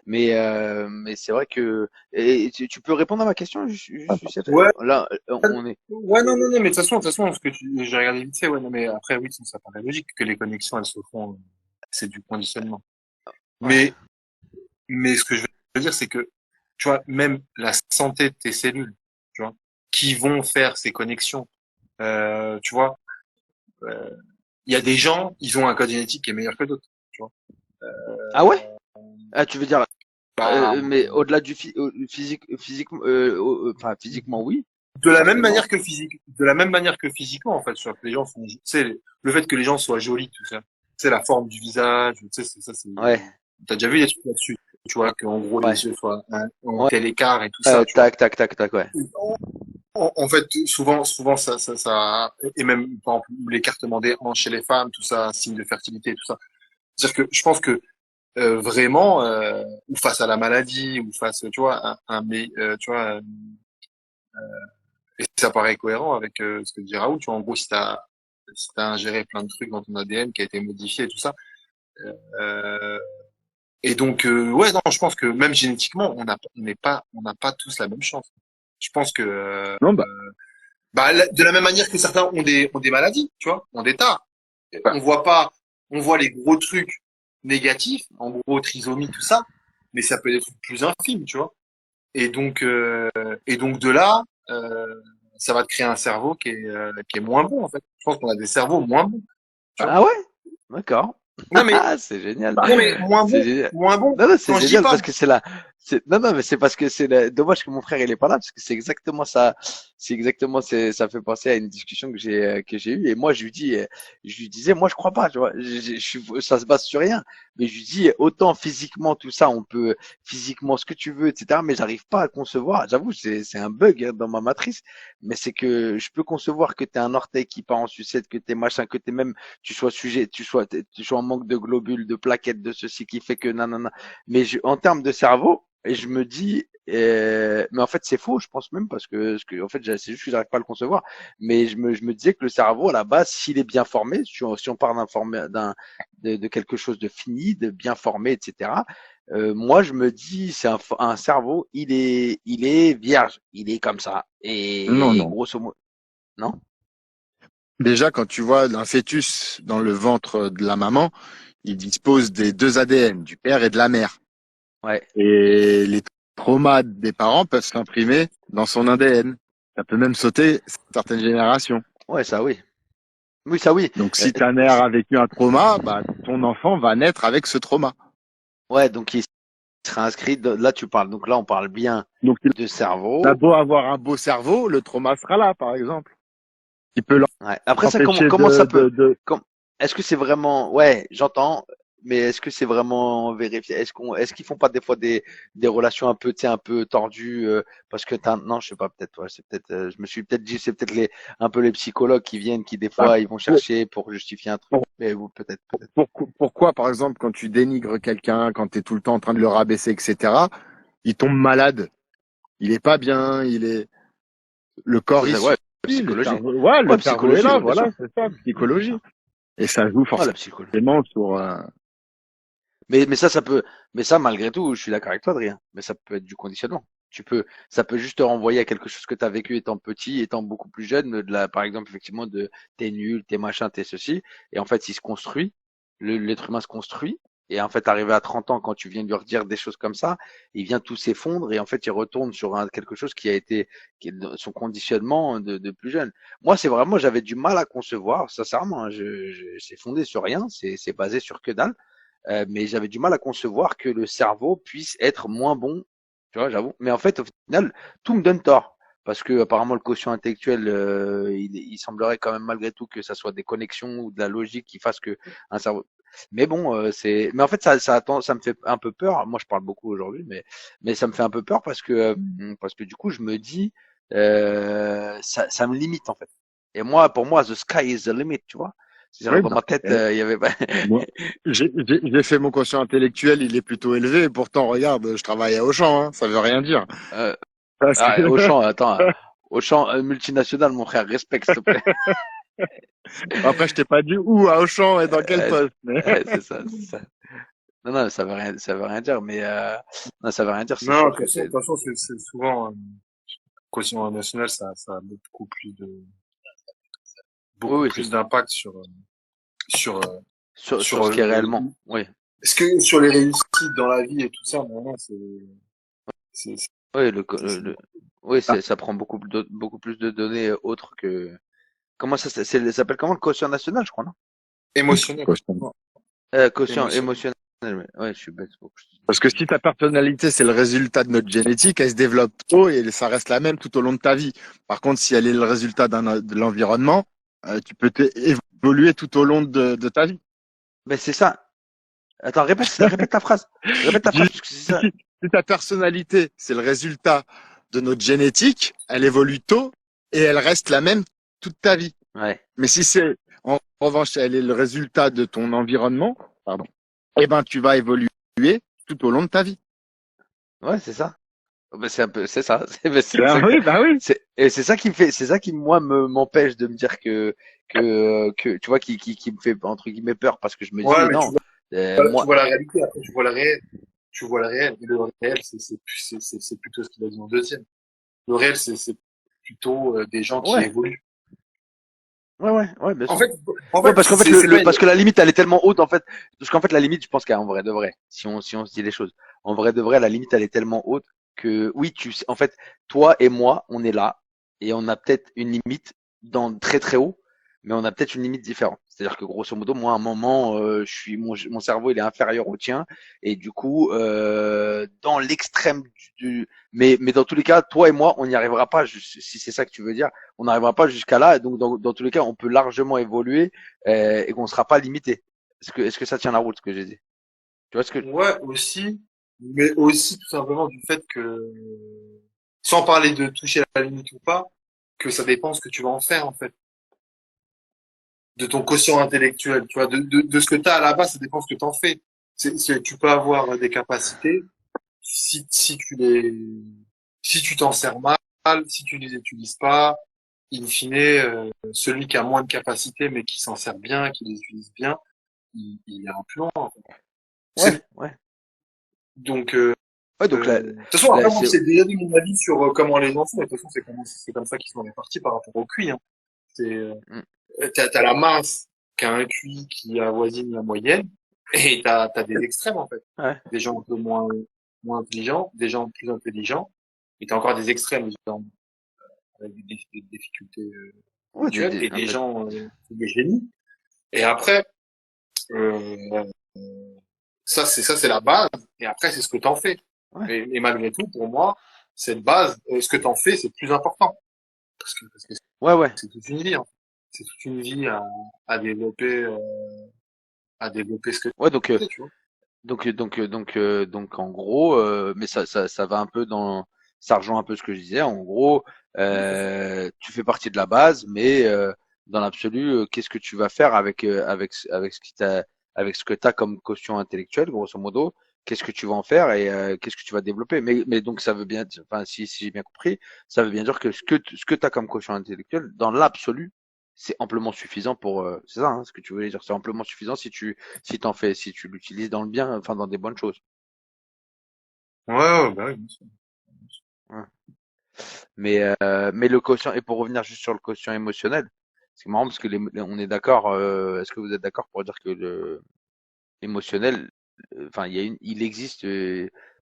mais c'est vrai que, et tu peux répondre à ma question, Youssef? ouais, Là, on est, ouais, non, non, non, mais de toute façon, j'ai regardé vite fait, ouais, non, mais après, oui, ça paraît logique que les connexions, elles se font, c'est du conditionnement. ouais. Mais, mais ce que je veux dire, c'est que, tu vois, même la santé de tes cellules, tu vois, qui vont faire ces connexions, tu vois, euh, il y a des gens, ils ont un code génétique qui est meilleur que d'autres, tu vois. Ah ouais? Ah, tu veux dire, Bah, mais au-delà du enfin, physiquement, oui, certainement. de la même manière que physiquement, en fait, sur que les gens sont, tu sais, le fait que les gens soient jolis, tout ça, c'est la forme du visage, tu sais, Ouais, t'as déjà vu des trucs là-dessus, tu vois, qu'en gros, ouais, les yeux soient en ouais. tel écart et tout ça, tu vois. Tac, tac, tac, tac, ouais. En fait, souvent, et même, par exemple, l'écartement des hanches chez les femmes, tout ça, signe de fertilité, tout ça. C'est-à-dire que je pense que, vraiment, ou face à la maladie, ou face, tu vois, tu vois, et ça paraît cohérent avec ce que dit Raoul. Tu vois, en gros, si t'as ingéré plein de trucs dans ton ADN qui a été modifié et tout ça. Euh, et donc, ouais, non, je pense que même génétiquement, on n'a pas tous la même chance. Je pense que, Non, bah, de la même manière que certains ont des maladies, tu vois, ont des tares. bah, On voit pas, on voit les gros trucs négatifs, en gros, trisomie, tout ça, mais ça peut être des trucs plus infimes, tu vois. Et donc, de là, ça va te créer un cerveau qui est moins bon, en fait. Je pense qu'on a des cerveaux moins bons, tu vois. Ah ouais? D'accord. Non, mais, C'est génial. non, mais C'est génial. moins bon. Non, non, c'est Quand je dis génial pas, parce que non, non, mais c'est parce que dommage que mon frère il est pas là parce que c'est exactement ça. Ça fait penser à une discussion que j'ai eue et moi je lui disais, moi je crois pas, tu vois. Ça se base sur rien. Mais je lui dis, autant physiquement tout ça, on peut physiquement ce que tu veux, etc. Mais j'arrive pas à concevoir. J'avoue, c'est un bug hein, dans ma matrice. Mais c'est que je peux concevoir que t'es un orteil qui part en sucette, que t'es machin, que t'es même tu sois en manque de globules, de plaquettes, de ceci qui fait que nanana. Mais en termes de cerveau, et je me dis, mais en fait c'est faux, je pense même parce que en fait c'est juste que j'arrive pas à le concevoir. Mais je me disais que le cerveau à la base, s'il est bien formé, si on part de quelque chose de fini, de bien formé, etc. moi je me dis c'est un cerveau, il est vierge, il est comme ça Non, et non. grosso modo, non? Déjà, quand tu vois un fœtus dans le ventre de la maman, il dispose des deux ADN, du père et de la mère. Ouais, Et les traumas des parents peuvent s'imprimer dans son ADN. Ça peut même sauter certaines générations. ouais, ça oui. Oui, ça oui. Donc, Euh, si ta mère a vécu un trauma, bah, ton enfant va naître avec ce trauma. ouais, donc il sera inscrit. Là, tu parles. Donc là, on parle bien Donc, il de a cerveau. beau avoir un beau cerveau, le trauma sera là, par exemple. Il peut Ouais. Après ça, comment l'empêcher comment ça peut de... est-ce que c'est vraiment ouais, j'entends, mais est-ce que c'est vraiment vérifié? Est-ce qu'ils font pas des fois des relations un peu, tu sais, un peu tordues parce que non, je sais pas, peut-être ouais, c'est peut-être je me suis peut-être dit c'est peut-être les un peu les psychologues qui viennent qui des Bah, fois ils vont pour- chercher pour justifier un truc. pour- Mais ou peut-être. pourquoi, par exemple, quand tu dénigres quelqu'un, quand tu es tout le temps en train de le rabaisser, etc., il tombe malade. Il est pas bien, il est... Le corps, il Ouais, suit, le psychologie. cerveau, ouais, le Ouais, cerveau est psychologie, là, ouais, bien voilà, sûr. c'est ça, Bien sûr. psychologie. Et ça joue Ouais, la psychologie. forcément sur... Mais ça peut, mais ça, malgré tout, je suis d'accord avec toi, Adrien. Mais ça peut être du conditionnement. Ça peut juste te renvoyer à quelque chose que tu as vécu étant petit, étant beaucoup plus jeune, par exemple, effectivement, de t'es nul, t'es machin, t'es ceci. Et en fait, il se construit. L'être humain se construit. Et en fait, arrivé à 30 ans, quand tu viens de lui redire des choses comme ça, il vient tout s'effondre et en fait, il retourne sur quelque chose qui a été, qui est son conditionnement de plus jeune. Moi, c'est vraiment, j'avais du mal à concevoir, sincèrement, hein, c'est fondé sur rien, c'est basé sur que dalle. Mais j'avais du mal à concevoir que le cerveau puisse être moins bon, tu vois, j'avoue. Mais en fait, au final, tout me donne tort. Parce que apparemment le quotient intellectuel, il semblerait quand même malgré tout que ça soit des connexions ou de la logique qui fasse que un cerveau. Mais bon, mais en fait ça me fait un peu peur. Moi, je parle beaucoup aujourd'hui, mais ça me fait un peu peur parce que du coup, je me dis, ça me limite en fait. Et moi, pour moi, the sky is the limit, tu vois. C'est-à-dire Oui, dans bah, ma tête, eh, il y avait pas. moi, j'ai fait mon quotient intellectuel, il est plutôt élevé, et pourtant, regarde, je travaille à Auchan, hein, ça veut rien dire. Parce que, Auchan, attends, Auchan, multinational, mon frère, respecte, s'il te plaît. après, je t'ai pas dit où à Auchan et dans quel Ouais, poste, mais c'est ça, c'est ça. Non, non, ça veut rien dire, mais non, ça veut rien dire, c'est Non, sûr de que toute façon, c'est souvent quotient national, ça a oui, beaucoup oui, plus d'impact sur, sur ce qui est réellement, oui, est-ce que sur les réussites dans la vie et tout ça, non, non, c'est, oui, oui, ah, ça prend beaucoup plus de données autres que, comment ça s'appelle comment le quotient national, je crois, non? émotionnel. quotient. Quotient Émotionnel. émotionnel, ouais, je suis bête, Parce que si ta personnalité, c'est le résultat de notre génétique, elle se développe tôt et ça reste la même tout au long de ta vie. Par contre, si elle est le résultat de l'environnement, tu peux évoluer tout au long de ta vie. mais c'est ça. Attends, répète ta phrase. Répète ta Je dis, phrase, parce que c'est ça. si ta personnalité, c'est le résultat de notre génétique, elle évolue tôt et elle reste la même toute ta vie. Ouais, Mais si c'est, en revanche, elle est le résultat de ton environnement, pardon, eh ben, tu vas évoluer tout au long de ta vie. ouais, c'est ça. Ben, c'est un peu, c'est ça. C'est Ah exact. oui, bah oui. Et c'est ça qui me fait, c'est ça qui moi m'empêche de me dire que tu vois qui me fait entre guillemets peur parce que je me Ouais, dis mais non, tu moi, vois la réalité, après tu vois le réel. Tu vois le réel. Et le réel, c'est plutôt ce qu'il a dit en deuxième. Le réel, c'est plutôt des gens qui ouais, évoluent. ouais, bien En sûr. fait, en Ouais, fait, parce qu'en fait c'est pas une... parce que la limite elle est tellement haute en fait, parce qu'en fait la limite je pense qu'en vrai de vrai, si on se dit les choses, en vrai de vrai la limite elle est tellement haute que oui en fait toi et moi on est là et on a peut-être une limite dans très très haut, mais on a peut-être une limite différente. C'est-à-dire que grosso modo moi à un moment mon cerveau il est inférieur au tien et du coup dans l'extrême mais dans tous les cas toi et moi on n'y arrivera pas si c'est ça que tu veux dire, on n'arrivera pas jusqu'à là. Donc, dans tous les cas, on peut largement évoluer et qu'on ne sera pas limité. Est-ce que ça tient la route, ce que j'ai dit? Tu vois ce que... Ouais, aussi, mais aussi tout simplement du fait que, sans parler de toucher la limite ou pas, que ça dépend ce que tu vas en faire, en fait. De ton quotient intellectuel, tu vois, de ce que tu as à la base, ça dépend ce que tu en fais. Tu peux avoir des capacités, si tu si tu t'en sers mal, si tu les utilises pas, in fine, celui qui a moins de capacités mais qui s'en sert bien, qui les utilise bien, il ira plus loin. En fait. Ouais, C'est ouais. Donc, Ouais, donc de toute façon, après, moi, c'est c'est déjà dit mon avis sur comment les enfants, et de toute façon, c'est comme ça qu'ils sont répartis par rapport au QI, hein. C'est, mmh, t'as la masse qui a un QI qui avoisine la moyenne, et t'as des extrêmes, en fait. ouais, Des gens un peu moins intelligents, des gens plus intelligents, et t'as encore des extrêmes, des gens avec des difficultés ouais, intellectuelles, et en des fait, gens, des génies. Et après, euh, c'est la base. Et après, c'est ce que t'en fais. ouais, Et malgré tout, pour moi, cette base, ce que t'en fais, c'est plus important. Parce que ouais, ouais, c'est toute une vie, hein. C'est toute une vie à développer, à développer ce que ouais, tu fais, tu vois. donc en gros, mais ça va un peu dans, ça rejoint un peu ce que je disais. En gros, tu fais partie de la base, mais dans l'absolu, qu'est-ce que tu vas faire avec ce qui t'a, avec ce que t'as comme quotient intellectuel, grosso modo? Qu'est-ce que tu vas en faire et qu'est-ce que tu vas développer? Mais donc ça veut bien, enfin si j'ai bien compris, ça veut bien dire que ce que t'as comme quotient intellectuel, dans l'absolu, c'est amplement suffisant pour, c'est ça, hein, ce que tu voulais dire, c'est amplement suffisant si t'en fais, si tu l'utilises dans le bien, enfin dans des bonnes choses. Ouais, ouais, bah oui, bien sûr. Ouais. Mais le quotient, et pour revenir juste sur le quotient émotionnel, c'est marrant parce que on est d'accord, est-ce que vous êtes d'accord pour dire que le émotionnel, enfin il existe,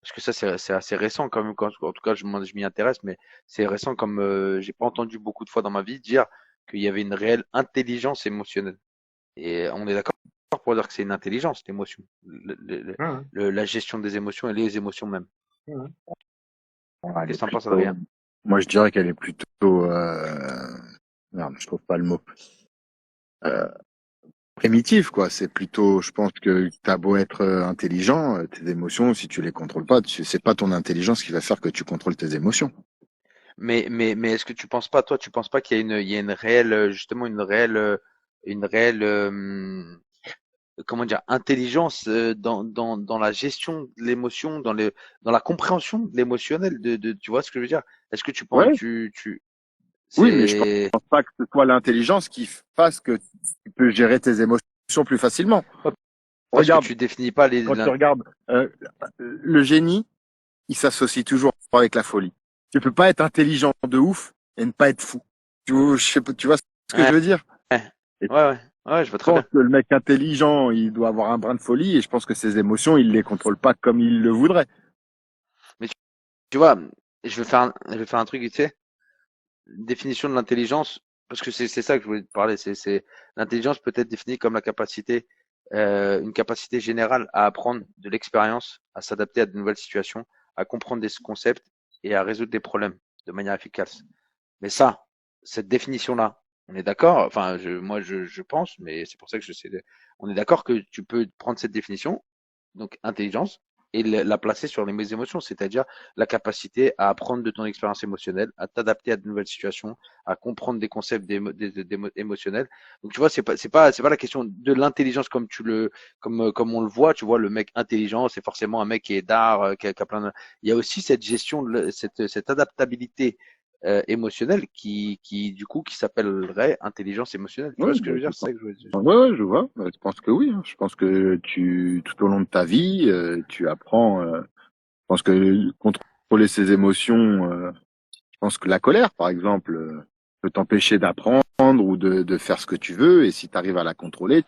parce que ça c'est assez récent quand même, en tout cas moi, je m'y intéresse, mais c'est récent comme j'ai pas entendu beaucoup de fois dans ma vie dire qu'il y avait une réelle intelligence émotionnelle. Et on est d'accord pour dire que c'est une intelligence, l'émotion, Ouais, la gestion des émotions et les émotions même. ouais, ouais. Elle est Qu'est-ce que t'en penses, Adrien? plutôt, moi je dirais qu'elle est plutôt, merde, je trouve pas le mot, euh, primitive, quoi. C'est plutôt, je pense que t'as beau être intelligent, tes émotions, si tu les contrôles pas, c'est pas ton intelligence qui va faire que tu contrôles tes émotions. Mais est-ce que tu penses pas, toi, tu penses pas qu'il y a il y a une réelle, justement, une réelle, comment dire, intelligence dans la gestion de l'émotion, dans la compréhension de l'émotionnel, tu vois ce que je veux dire? Est-ce que tu penses, Ouais, oui, mais je pense c'est, pas que ce soit l'intelligence qui fasse que tu peux gérer tes émotions plus facilement. ouais, parce que Regarde, tu définis pas quand tu regardes le génie, il s'associe toujours avec la folie. Tu peux pas être intelligent de ouf et ne pas être fou. Tu vois ce que ouais, je veux dire? ouais, Et je ouais, ouais, je vois très pense bien. que le mec intelligent, il doit avoir un brin de folie et je pense que ses émotions, il les contrôle pas comme il le voudrait. Mais tu vois, je vais faire un truc, tu sais, une définition de l'intelligence, parce que c'est ça que je voulais te parler, c'est l'intelligence peut être définie comme la capacité, une capacité générale à apprendre de l'expérience, à s'adapter à de nouvelles situations, à comprendre des concepts et à résoudre des problèmes de manière efficace. Mais ça, cette définition-là, on est d'accord, enfin, je pense, mais c'est pour ça que je sais, on est d'accord que tu peux prendre cette définition, donc intelligence, et la placer sur les émotions, c'est-à-dire la capacité à apprendre de ton expérience émotionnelle, à t'adapter à de nouvelles situations, à comprendre des concepts émotionnels. Donc tu vois, c'est pas la question de l'intelligence comme comme on le voit. Tu vois, le mec intelligent, c'est forcément un mec qui est d'art, qui a plein de. Il y a aussi cette gestion, cette adaptabilité émotionnelle du coup qui s'appellerait intelligence émotionnelle. Tu Ouais, vois ce que bah, je veux dire? c'est C'est ça. ça que je veux dire. Ouais, ouais, je vois. Je pense que oui, hein. Je pense que tout au long de ta vie, tu apprends. Je pense que contrôler ses émotions, je pense que la colère, par exemple, peut t'empêcher d'apprendre ou de faire ce que tu veux. Et si tu arrives à la contrôler,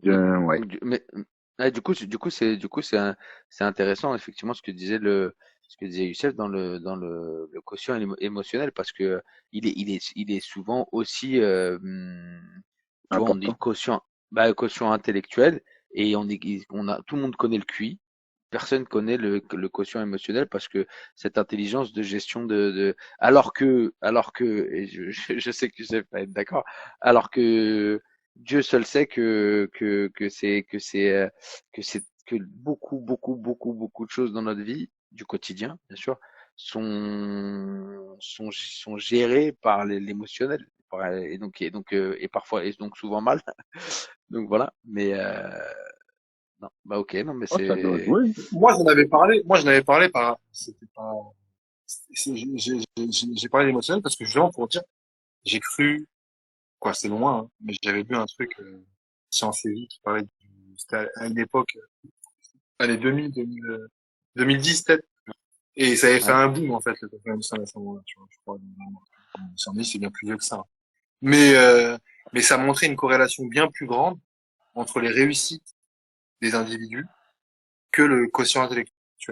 ouais. Mais ouais, c'est intéressant effectivement ce que disait Youssef le quotient émotionnel parce que il est souvent aussi tu vois on dit Important. quotient quotient intellectuel et on a tout le monde connaît le QI. Personne connaît le quotient émotionnel parce que cette intelligence de gestion alors que et je sais que Youssef va être d'accord alors que Dieu seul sait que beaucoup de choses dans notre vie, du quotidien, bien sûr, sont gérées par l'émotionnel. Et parfois, et donc souvent mal. Donc voilà. Mais, non, bah ok, non, mais Oh, ça doit c'est, jouer. Moi, j'en avais parlé c'était pas, j'ai parlé d'émotionnel parce que justement, pour dire, j'ai cru, quoi, c'est loin, hein, mais j'avais lu un truc, Science et Vie qui parlait c'était à une époque, Année 2010 peut-être. Et ça avait fait Ouais, un boom, en fait, le Coffee and Stone à ce moment-là, tu vois, je crois. 2010, c'est bien plus vieux que ça. Mais, euh, mais ça montrait une corrélation bien plus grande entre les réussites des individus que le quotient intellectuel. Tu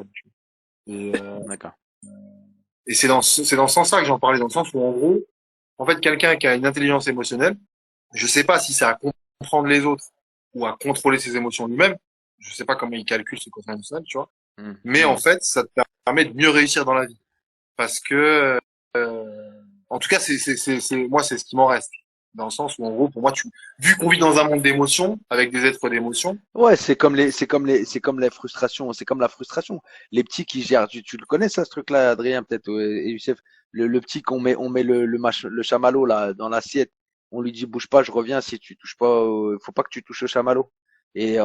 vois. d'accord. Et c'est dans ce sens-là que j'en parlais, dans le sens où, en gros, en fait, quelqu'un qui a une intelligence émotionnelle, je sais pas si c'est à comprendre les autres ou à contrôler ses émotions lui-même. Je sais pas comment il calcule ce quotient émotionnel, tu vois. Mmh, Mais en mmh. fait, ça te permet de mieux réussir dans la vie. Parce que, en tout cas, moi, c'est ce qui m'en reste. Dans le sens où, en gros, pour moi, vu qu'on vit dans un monde d'émotions, avec des êtres d'émotions, Ouais, c'est comme les frustrations, c'est comme la frustration. Les petits qui gèrent, tu le connais ça, ce truc-là, Adrien, peut-être, et Youssef, le petit on met le chamallow là dans l'assiette, on lui dit bouge pas, je reviens si tu touches pas, faut pas que tu touches au chamallow. Et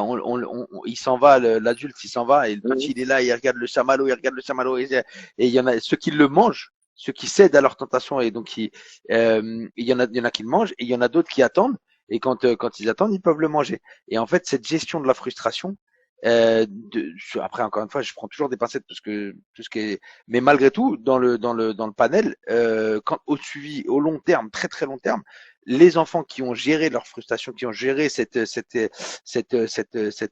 il s'en va, l'adulte, il s'en va, et le petit, il est là, il regarde le chamallow, et il y en a ceux qui le mangent, ceux qui cèdent à leur tentation, et donc il y en a qui le mangent, et il y en a d'autres qui attendent, et quand ils attendent, ils peuvent le manger. Et en fait, cette gestion de la frustration, après encore une fois, je prends toujours des pincettes parce que tout ce qui est, mais malgré tout, dans le panel, quand au suivi, au long terme, très très long terme, les enfants qui ont géré leur frustration, qui ont géré cette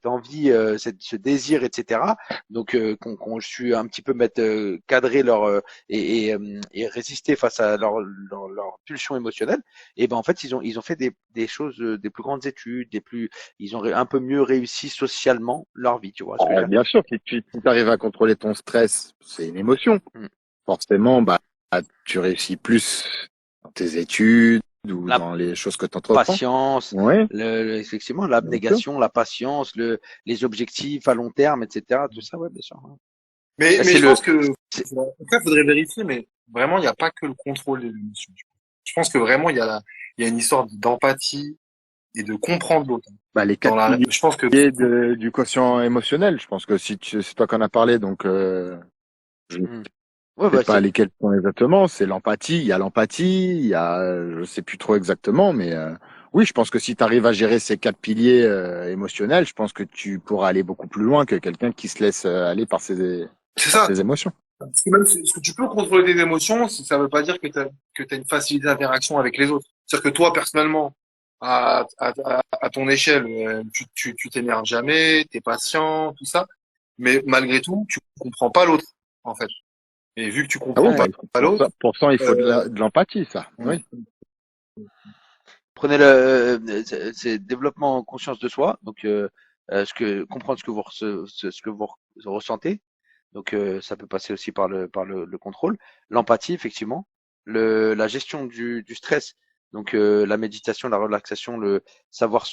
envie, ce désir, etc. Donc qu'on su un petit peu mettre cadrer et résister face à leur pulsion émotionnelle. Et ben en fait ils ont fait des choses, des plus grandes études, ils ont un peu mieux réussi socialement leur vie, tu vois ce que je veux dire. Bien sûr, si tu arrives à contrôler ton stress, c'est une émotion. Mm. Forcément, bah, tu réussis plus dans tes études ou La dans les choses que tu entreprends. patience, Ouais, effectivement bien sûr. l'abnégation, la patience, les objectifs à long terme, etc. Tout ça, ouais, bien sûr. Ouais. Bah, mais c'est je pense le, que, c'est- après, il faudrait vérifier, mais vraiment, il n'y a pas que le contrôle des émotions. Je pense que vraiment, il y a une histoire d'empathie et de comprendre l'autre. Bah, les quatre piliers Je pense que, du quotient émotionnel, je pense que c'est toi qui en as parlé, donc je ne Mm. Ouais, sais bah pas c'est lesquels sont exactement. C'est l'empathie, il y a l'empathie, il y a, je sais plus trop exactement, mais oui, je pense que si tu arrives à gérer ces quatre piliers émotionnels, je pense que tu pourras aller beaucoup plus loin que quelqu'un qui se laisse aller c'est par ça. ses émotions. Parce que même ce que tu peux contrôler tes émotions, ça veut pas dire que t'as une facilité d'interaction avec les autres. C'est-à-dire que toi, personnellement, à ton échelle, tu t'énerves jamais, t'es patient, tout ça. Mais malgré tout, tu comprends pas l'autre, en fait. Et vu que tu Ah comprends oui, ouais. bah, pas l'autre, pour ça, il faut euh, de l'empathie, ça. on- Oui. Prenez c'est développement en conscience de soi, donc comprendre ce que vous ressentez. Donc ça peut passer aussi par le contrôle, l'empathie effectivement, la gestion du stress, donc la méditation, la relaxation, le savoir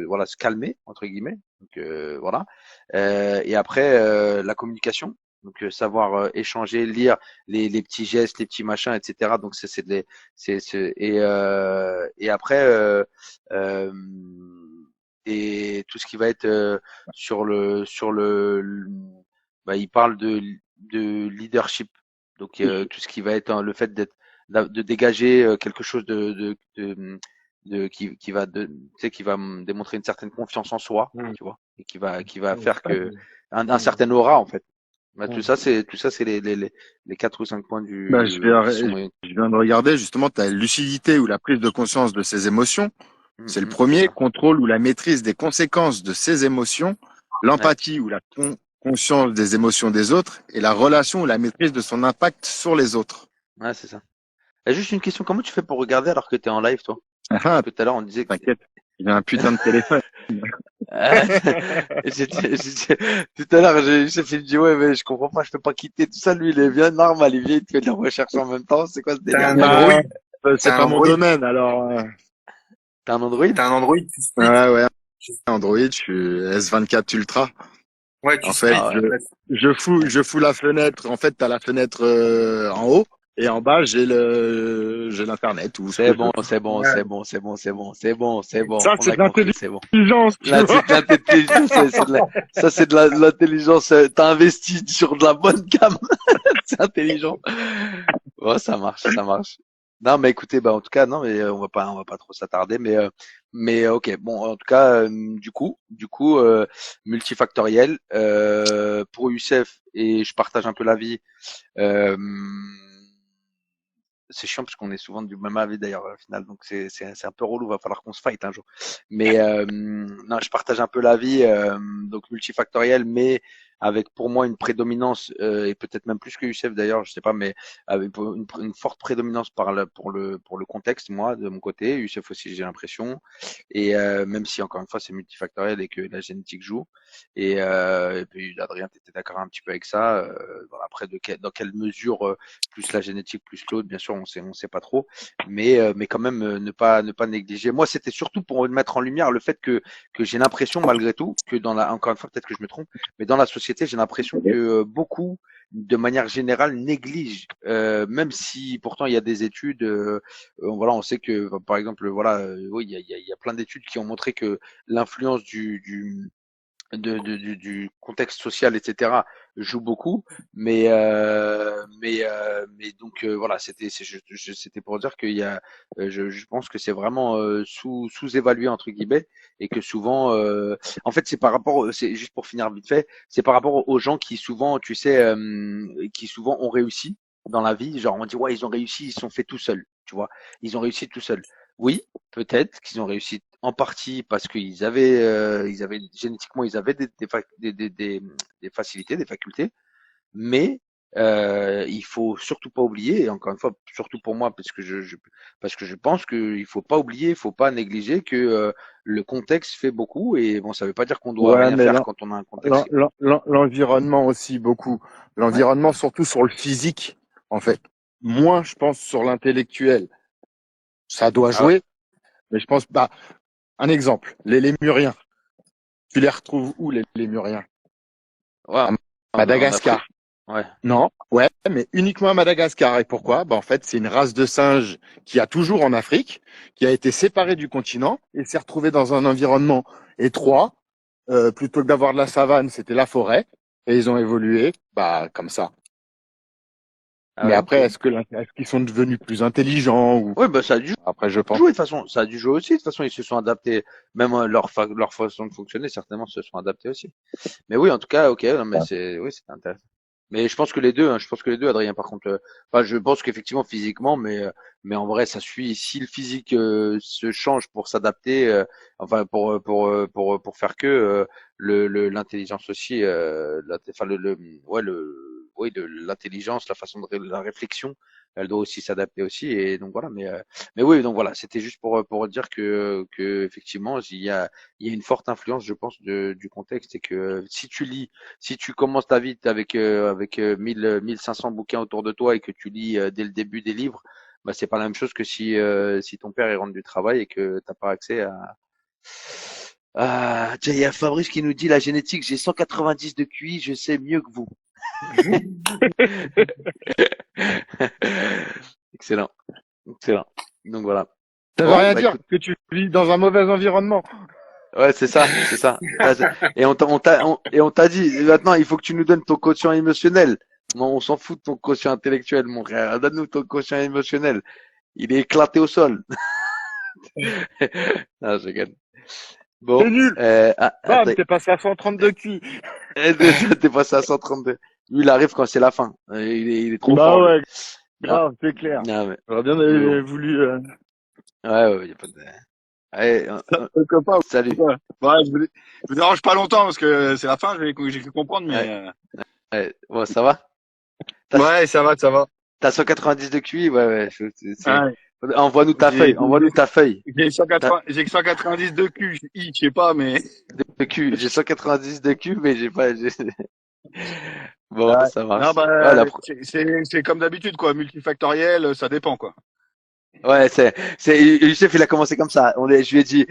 voilà se calmer entre guillemets, donc voilà. Et après la communication, donc savoir échanger, lire les petits gestes, les petits machins, etc. Donc et après euh, et tout ce qui va être bah, il parle de leadership. Donc tout ce qui va être le fait de dégager quelque chose qui va tu sais, qui va me démontrer une certaine confiance en soi, tu vois, et qui va faire que un certain aura en fait. Bah, tout ça c'est les 4 ou 5 points Bah, qui sont je viens de regarder justement ta lucidité ou la prise de conscience de ses émotions. C'est le c'est premier ça. contrôle ou la maîtrise des conséquences de ses émotions, Ouais, l'empathie ou la conscience des émotions des autres et la relation ou la maîtrise de son impact sur les autres. ouais, c'est ça. Et juste une question, comment tu fais pour regarder alors que tu es en live, toi? Ah, Parce que tout à l'heure, on disait que t'inquiète, j'ai un putain de téléphone. tout à l'heure, j'ai dit, ouais, mais je comprends pas, je peux pas quitter tout ça. Lui, il est bien normal, il vient, il fait de la recherche en même temps. C'est quoi ce t'as délire? un Android, Non, c'est t'as un pas mon Android, domaine, alors. T'as un Android? t'as un Android, tu split. Ouais, Android, je suis S24 Ultra. Ouais, tu En fait, Ah split, ouais. en fait. je fous la fenêtre. En fait, t'as la fenêtre en haut et en bas, j'ai l'internet ou ce C'est que je bon, veux. c'est bon, Ouais. c'est bon, c'est bon, c'est bon, c'est bon, c'est bon. Ça, On c'est a de compris, c'est bon. l'intelligence, tu Là, vois. c'est de l'intelligence, ça, c'est de l'intelligence. T'as investi sur de la bonne gamme. C'est intelligent. Ouais, ça marche, ça marche. Non, mais écoutez, bah en tout cas, non, mais on va pas trop s'attarder, mais ok, bon, en tout cas, multifactoriel pour Youssef et je partage un peu l'avis. Euh, c'est chiant parce qu'on est souvent du même avis d'ailleurs au final, donc c'est un peu relou. Va falloir qu'on se fight un jour. Mais non, je partage un peu l'avis. Donc multifactoriel, mais avec pour moi une prédominance et peut-être même plus que Youssef d'ailleurs, je sais pas, mais avec une forte prédominance pour le contexte. Moi de mon côté, Youssef aussi j'ai l'impression. Et même si encore une fois c'est multifactoriel et que la génétique joue. Et puis Adrien, tu étais d'accord un petit peu avec ça. Voilà, après dans quelle mesure plus la génétique, plus l'autre, bien sûr, on sait pas trop, mais quand même ne pas négliger. Moi, c'était surtout pour mettre en lumière le fait que j'ai l'impression, malgré tout, que encore une fois, peut-être que je me trompe, mais dans la société, j'ai l'impression que beaucoup, de manière générale, négligent, même si pourtant il y a des études, voilà, on sait que, par exemple, voilà, oui, il y a plein d'études qui ont montré que l'influence du contexte social, etc., joue beaucoup. Mais donc voilà, c'était pour dire qu'il y a, je pense que c'est vraiment sous-évalué entre guillemets et que souvent, en fait, c'est juste pour finir vite fait, c'est par rapport aux gens qui souvent, tu sais, qui souvent ont réussi dans la vie. Genre on dit ouais, ils ont réussi, ils se sont fait tout seuls, tu vois, ils ont réussi tout seuls. Oui, peut-être qu'ils ont réussi en partie parce qu'ils avaient génétiquement, ils avaient des facilités, des facultés, mais il faut surtout pas oublier, et encore une fois, surtout pour moi, parce que je pense qu'il faut pas oublier, il faut pas négliger que le contexte fait beaucoup, et bon, ça veut pas dire qu'on doit Ouais, rien mais faire quand on a un contexte. l'environnement aussi beaucoup. Ouais, L'environnement surtout sur le physique, en fait. Moins, je pense, sur l'intellectuel. Ça doit ah ouais, jouer, mais je pense, bah, un exemple, les lémuriens. Tu les retrouves où, les lémuriens? ouais, À en Afrique, Madagascar. ouais. Non, ouais, mais uniquement à Madagascar. Et pourquoi? Bah, en fait, c'est une race de singes qui a toujours en Afrique, qui a été séparée du continent et s'est retrouvée dans un environnement étroit. Plutôt que d'avoir de la savane, c'était la forêt. Et ils ont évolué, bah, comme ça. Ah Mais ouais, après, ok. est-ce qu'ils sont devenus plus intelligents ou Ouais, bah ça a dû après, je pense. jouer de toute façon, ça a dû jouer aussi. De toute façon, ils se sont adaptés, même leur façon de fonctionner, certainement se sont adaptés aussi. Mais oui, en tout cas, ok, non, mais oui, c'est intéressant. Mais je pense que les deux, hein, je pense que les deux, Adrien, par contre, enfin, je pense qu'effectivement physiquement, mais en vrai, ça suit. Si le physique se change pour s'adapter, enfin pour faire que l'intelligence aussi, enfin ouais oui de l'intelligence, la façon la réflexion, elle doit aussi s'adapter aussi. Et donc voilà, mais oui, donc voilà, c'était juste pour dire que effectivement, il y a une forte influence, je pense, du contexte et que si tu commences ta vie avec 1500 bouquins autour de toi et que tu lis dès le début des livres, bah c'est pas la même chose que si ton père il rentre du travail et que t'as pas accès à... Tiens, il y a Fabrice qui nous dit la génétique, j'ai 190 de QI, je sais mieux que vous. Excellent, excellent. Donc voilà. Ça veut Bon, rien bah dire écoute, que tu vis dans un mauvais environnement. ouais, c'est ça, c'est ça. Et on t'a dit, maintenant, il faut que tu nous donnes ton quotient émotionnel. Non, on s'en fout de ton quotient intellectuel, mon frère. Donne-nous ton quotient émotionnel. Il est éclaté au sol. Ah, je gagne. C'est Bon, nul. Bam, attends, t'es passé à 132 QI. t'es passé à 132. Lui, il arrive quand c'est la fin. Il est trop Bah fort, lui. ouais, Non, grave, c'est clair. non, J'aurais bien mais bon. voulu. Ouais, ouais, y a pas de... Allez, Quelque part, salut. ouais. Ouais, je vous dérange pas longtemps parce que c'est la fin, j'ai cru comprendre, Ouais, mais ouais. Bon, ça va? T'as, ouais, ça va, ça va. t'as 190 de QI? Ouais, ouais. Ouais. Envoie-nous ta J'ai feuille. Envoie-nous ta feuille. j'ai que 190 de cul, je sais pas, mais De Q. J'ai 190 de Q, mais j'ai pas. Bon, ouais. ça Non, marche. Ouais, bah, c'est comme d'habitude, quoi. Multifactoriel, ça dépend, quoi. ouais, Youssef, il a commencé comme ça. Je lui ai dit,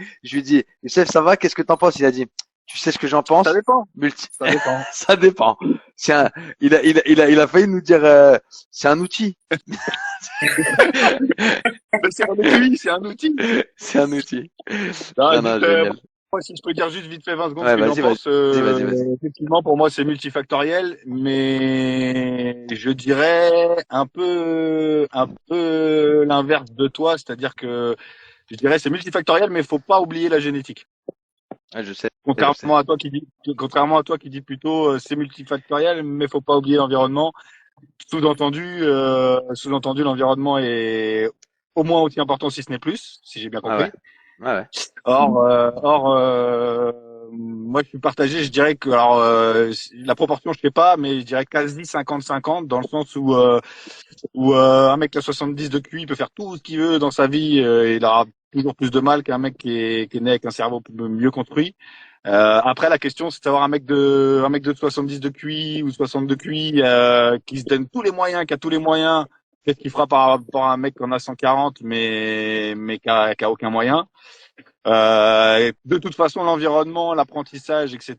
Youssef, ça va? Qu'est-ce que t'en penses? Il a dit, tu sais ce que j'en Ça pense? dépend. Multi, Ça dépend. ça dépend. C'est un, il a failli nous dire, c'est un outil. Mais c'est un outil, c'est un outil. C'est un outil. Non, Non, non, juste, génial. moi, si je peux dire juste vite fait 20 secondes ce Ouais, que j'en vas-y, vas-y, pense, vas-y, vas-y. effectivement, pour moi, c'est multifactoriel, mais je dirais un peu l'inverse de toi, c'est-à-dire que je dirais c'est multifactoriel, mais il faut pas oublier la génétique. Ouais, je sais, je sais. Contrairement à toi qui dit plutôt c'est multifactoriel, mais faut pas oublier l'environnement. Sous-entendu, l'environnement est au moins aussi important si ce n'est plus, si j'ai bien Ouais, ouais. compris. Ouais, ouais. Moi je suis partagé, je dirais que alors la proportion je sais pas, mais je dirais quasi 50-50 dans le sens où un mec qui a 70 de QI peut faire tout ce qu'il veut dans sa vie, il aura toujours plus de mal qu'un mec qui est né avec un cerveau mieux construit. Après, la question, c'est de savoir un mec de 70 de QI ou 60 de QI qui se donne tous les moyens, qui a tous les moyens. Qu'est-ce qu'il fera par rapport à un mec qui en a 140, mais qui a aucun moyen. De toute façon, l'environnement, l'apprentissage, etc.,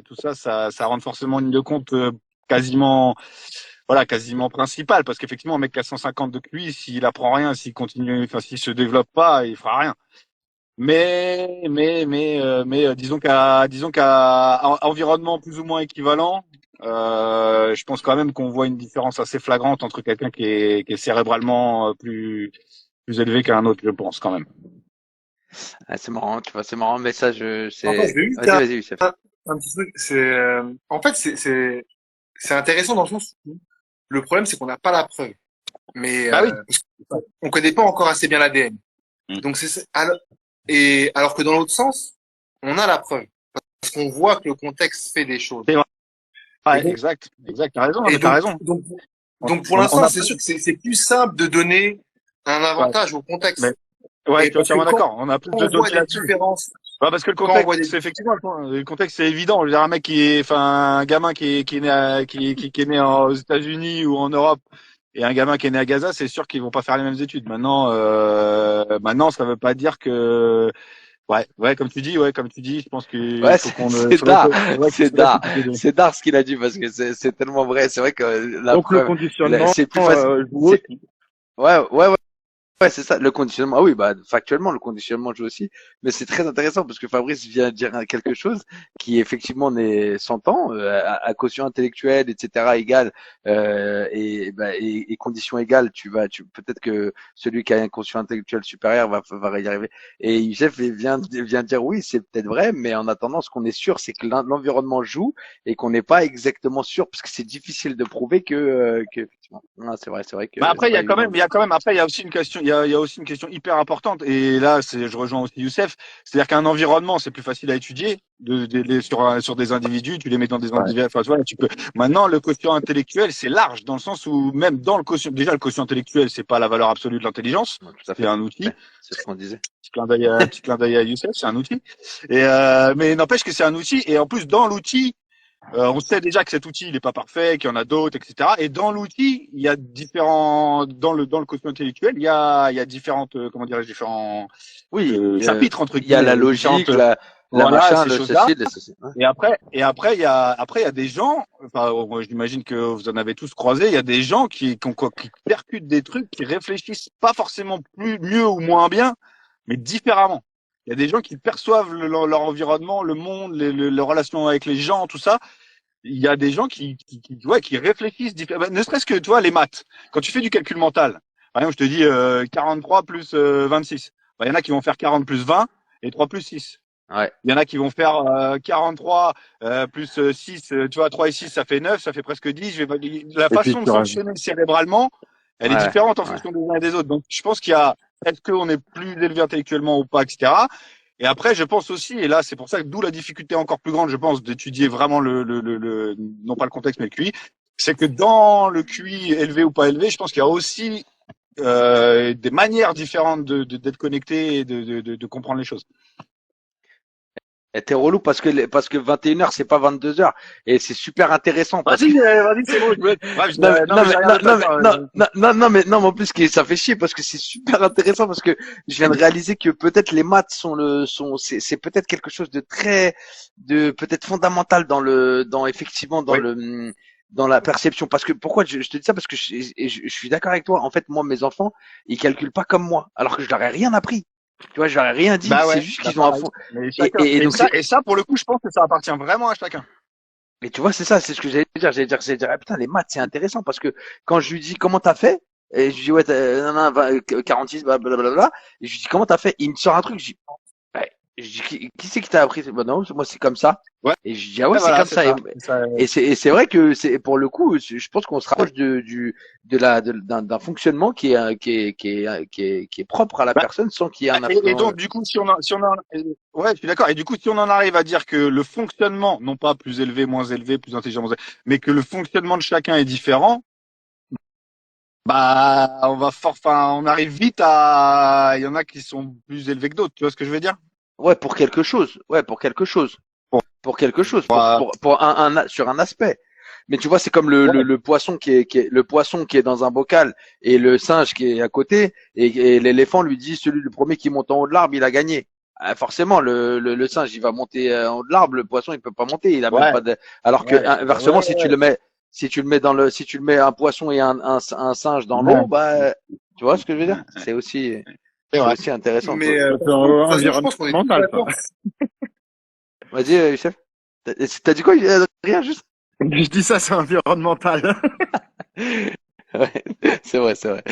tout ça, ça rentre forcément en ligne de compte quasiment, voilà, quasiment principal, parce qu'effectivement, un mec qui a 150 de QI, s'il apprend rien, s'il continue, enfin, s'il se développe pas, il fera rien. Disons qu'à environnement plus ou moins équivalent, je pense quand même qu'on voit une différence assez flagrante entre quelqu'un qui est cérébralement plus élevé qu'un autre, je pense quand même. Ah, c'est marrant, tu vois, c'est marrant, mais ça, Attends, je c'est, vais juste vas-y, dire vas-y, Youssef. un petit truc. En fait, c'est intéressant dans le sens où le problème, c'est qu'on n'a pas la preuve. Mais Bah oui. on connaît pas encore assez bien l'ADN. Mm. Donc alors que dans l'autre sens, on a la preuve parce qu'on voit que le contexte fait des choses. C'est vrai. Et Ouais, donc, exact, t'as raison, et mais t'as donc, raison. donc, On, donc pour on l'instant, a c'est pas, sûr que c'est plus simple de donner un ouais, avantage au mais, contexte. ouais, je Et suis parce que entièrement d'accord. On a plus de on voit données des là-dessus. différences, Ouais, parce que le quand on voit contexte, des c'est effectivement, le contexte, c'est évident. Je veux dire, un mec enfin, un gamin qui est né qui est né aux États-Unis ou en Europe et un gamin qui est né à Gaza, c'est sûr qu'ils vont pas faire les mêmes études. Maintenant, ça veut pas dire que, comme tu dis, je pense qu'il Ouais, faut qu'on, C'est faudrait d'art, s'occuper de. c'est d'art ce qu'il a dit parce que c'est tellement vrai. C'est vrai que la Donc le preuve, conditionnement c'est plus facile. joue C'est, aussi. ouais, ouais, c'est ça, le conditionnement. Ah oui, bah, factuellement, le conditionnement joue aussi. Mais c'est très intéressant parce que Fabrice vient dire quelque chose qui effectivement s'entend, à quotient intellectuel, etc., égal, et conditions égales, peut-être que celui qui a un quotient intellectuel supérieur va y arriver. Et Youssef vient dire oui, c'est peut-être vrai, mais en attendant, ce qu'on est sûr, c'est que l'environnement joue et qu'on n'est pas exactement sûr parce que c'est difficile de prouver que effectivement. Non, c'est vrai que Mais après, c'est pas évident. après, il y a aussi une question, il y a aussi une question hyper importante. Et là, je rejoins aussi Youssef. C'est-à-dire qu'un environnement, c'est plus facile à étudier sur des individus. Tu les mets dans des Ouais. individus. Enfin, voilà, tu peux. Maintenant, le quotient intellectuel, c'est large dans le sens où même dans le quotient, déjà, le quotient intellectuel, c'est pas la valeur absolue de l'intelligence. Ouais, tout à C'est fait. un outil. Ouais, c'est ce qu'on disait. Petit clin d'œil à Youssef, c'est un outil. Mais n'empêche que c'est un outil. Et en plus, dans l'outil, on sait déjà que cet outil, il n'est pas parfait, qu'il y en a d'autres, etc. Et dans l'outil, il y a dans le quotient intellectuel, il y a différentes, comment dirais-je, différents Oui, chapitres entre il y a la guillemets, différentes, logique, la voilà, machin, ces le choses-là. ceci, le ceci. Ouais. Après, il y a des gens, enfin, moi, j'imagine que vous en avez tous croisé, il y a des gens qui percutent des trucs, qui réfléchissent pas forcément mieux ou moins bien, mais différemment. Il y a des gens qui perçoivent leur environnement, le monde, les relations avec les gens, tout ça. Il y a des gens ouais, qui réfléchissent ne serait-ce que, tu vois, les maths. Quand tu fais du calcul mental, par exemple, je te dis 43 plus 26. Il y en a qui vont faire 40 plus 20 et 3 plus 6. Ouais. Il y en a qui vont faire 43 plus 6, tu vois, 3 et 6, ça fait 9, ça fait presque 10. La Et puis façon de tu rajoutes. fonctionner cérébralement, elle est Ouais. différente en Ouais. fonction des uns et des autres. Donc, je pense qu'il y a, est-ce qu'on est plus élevé intellectuellement ou pas, etc. Et après, je pense aussi, et là, c'est pour ça que d'où la difficulté encore plus grande, je pense, d'étudier vraiment non pas le contexte, mais le QI, c'est que dans le QI élevé ou pas élevé, je pense qu'il y a aussi des manières différentes d'être connecté et de comprendre les choses. Et t'es relou parce que 21h c'est pas 22h et c'est super intéressant parce que Vas-y, c'est bon. Non, mais j'ai rien d'autre à dire. non, mais en plus ça fait chier parce que c'est super intéressant parce que je viens de réaliser que peut-être les maths c'est peut-être quelque chose de peut-être fondamental effectivement Oui. dans la perception parce que pourquoi je te dis ça parce que je suis d'accord avec toi en fait moi mes enfants ils calculent pas comme moi alors que je leur ai rien appris. Tu vois, j'aurais rien dit. Bah C'est ouais, juste bah qu'ils ont un pareil. fond. Mais Et, chacun. et, et donc c'est, Et ça, pour le coup, je pense que ça appartient vraiment à chacun. et tu vois, c'est ça, c'est ce que j'allais dire. J'allais dire, ah, putain, les maths, c'est intéressant parce que quand je lui dis comment t'as fait, et je lui dis ouais, non, non, 46, blablabla, et je lui dis comment t'as fait, il me sort un truc, je dis, ouais, je dis qui c'est qui t'a appris? Bah non, moi c'est comme ça. Ouais, Et je dis ah ouais, c'est voilà, comme c'est ça. ça. Ça, Et c'est vrai que c'est pour le coup, je pense qu'on se rapproche d'un fonctionnement qui est propre à la bah, personne sans qu'il y ait un et influent. donc, du coup, ouais, je suis d'accord. Et du coup, si on en arrive à dire que le fonctionnement, non pas plus élevé, plus intelligent, moins élevé, mais que le fonctionnement de chacun est différent, bah, enfin, on arrive vite il y en a qui sont plus élevés que d'autres. Tu vois ce que je veux dire? Ouais, pour quelque chose. Ouais, pour quelque chose. Bon, Pour quelque chose. bah, Pour sur un aspect. Mais tu vois, c'est comme ouais, le poisson le poisson qui est dans un bocal et le singe qui est à côté et l'éléphant lui dit celui le premier qui monte en haut de l'arbre, il a gagné. Ah, forcément, le singe, il va monter en haut de l'arbre, le poisson, il peut pas monter, il a même ouais, pas de, alors que ouais, inversement, ouais, ouais. si tu le mets un poisson et un singe dans Ouais, l'eau, bah, tu vois ce que je veux dire? c'est C'est vrai. aussi intéressant. Mais Ça, par c'est contre, de toute façon, je pense qu'on est tous environnemental, ça. d'accord. Vas-y, Youssef. T'as dit quoi? Rien, juste? Je dis ça, c'est environnemental. Ouais, c'est vrai, c'est vrai.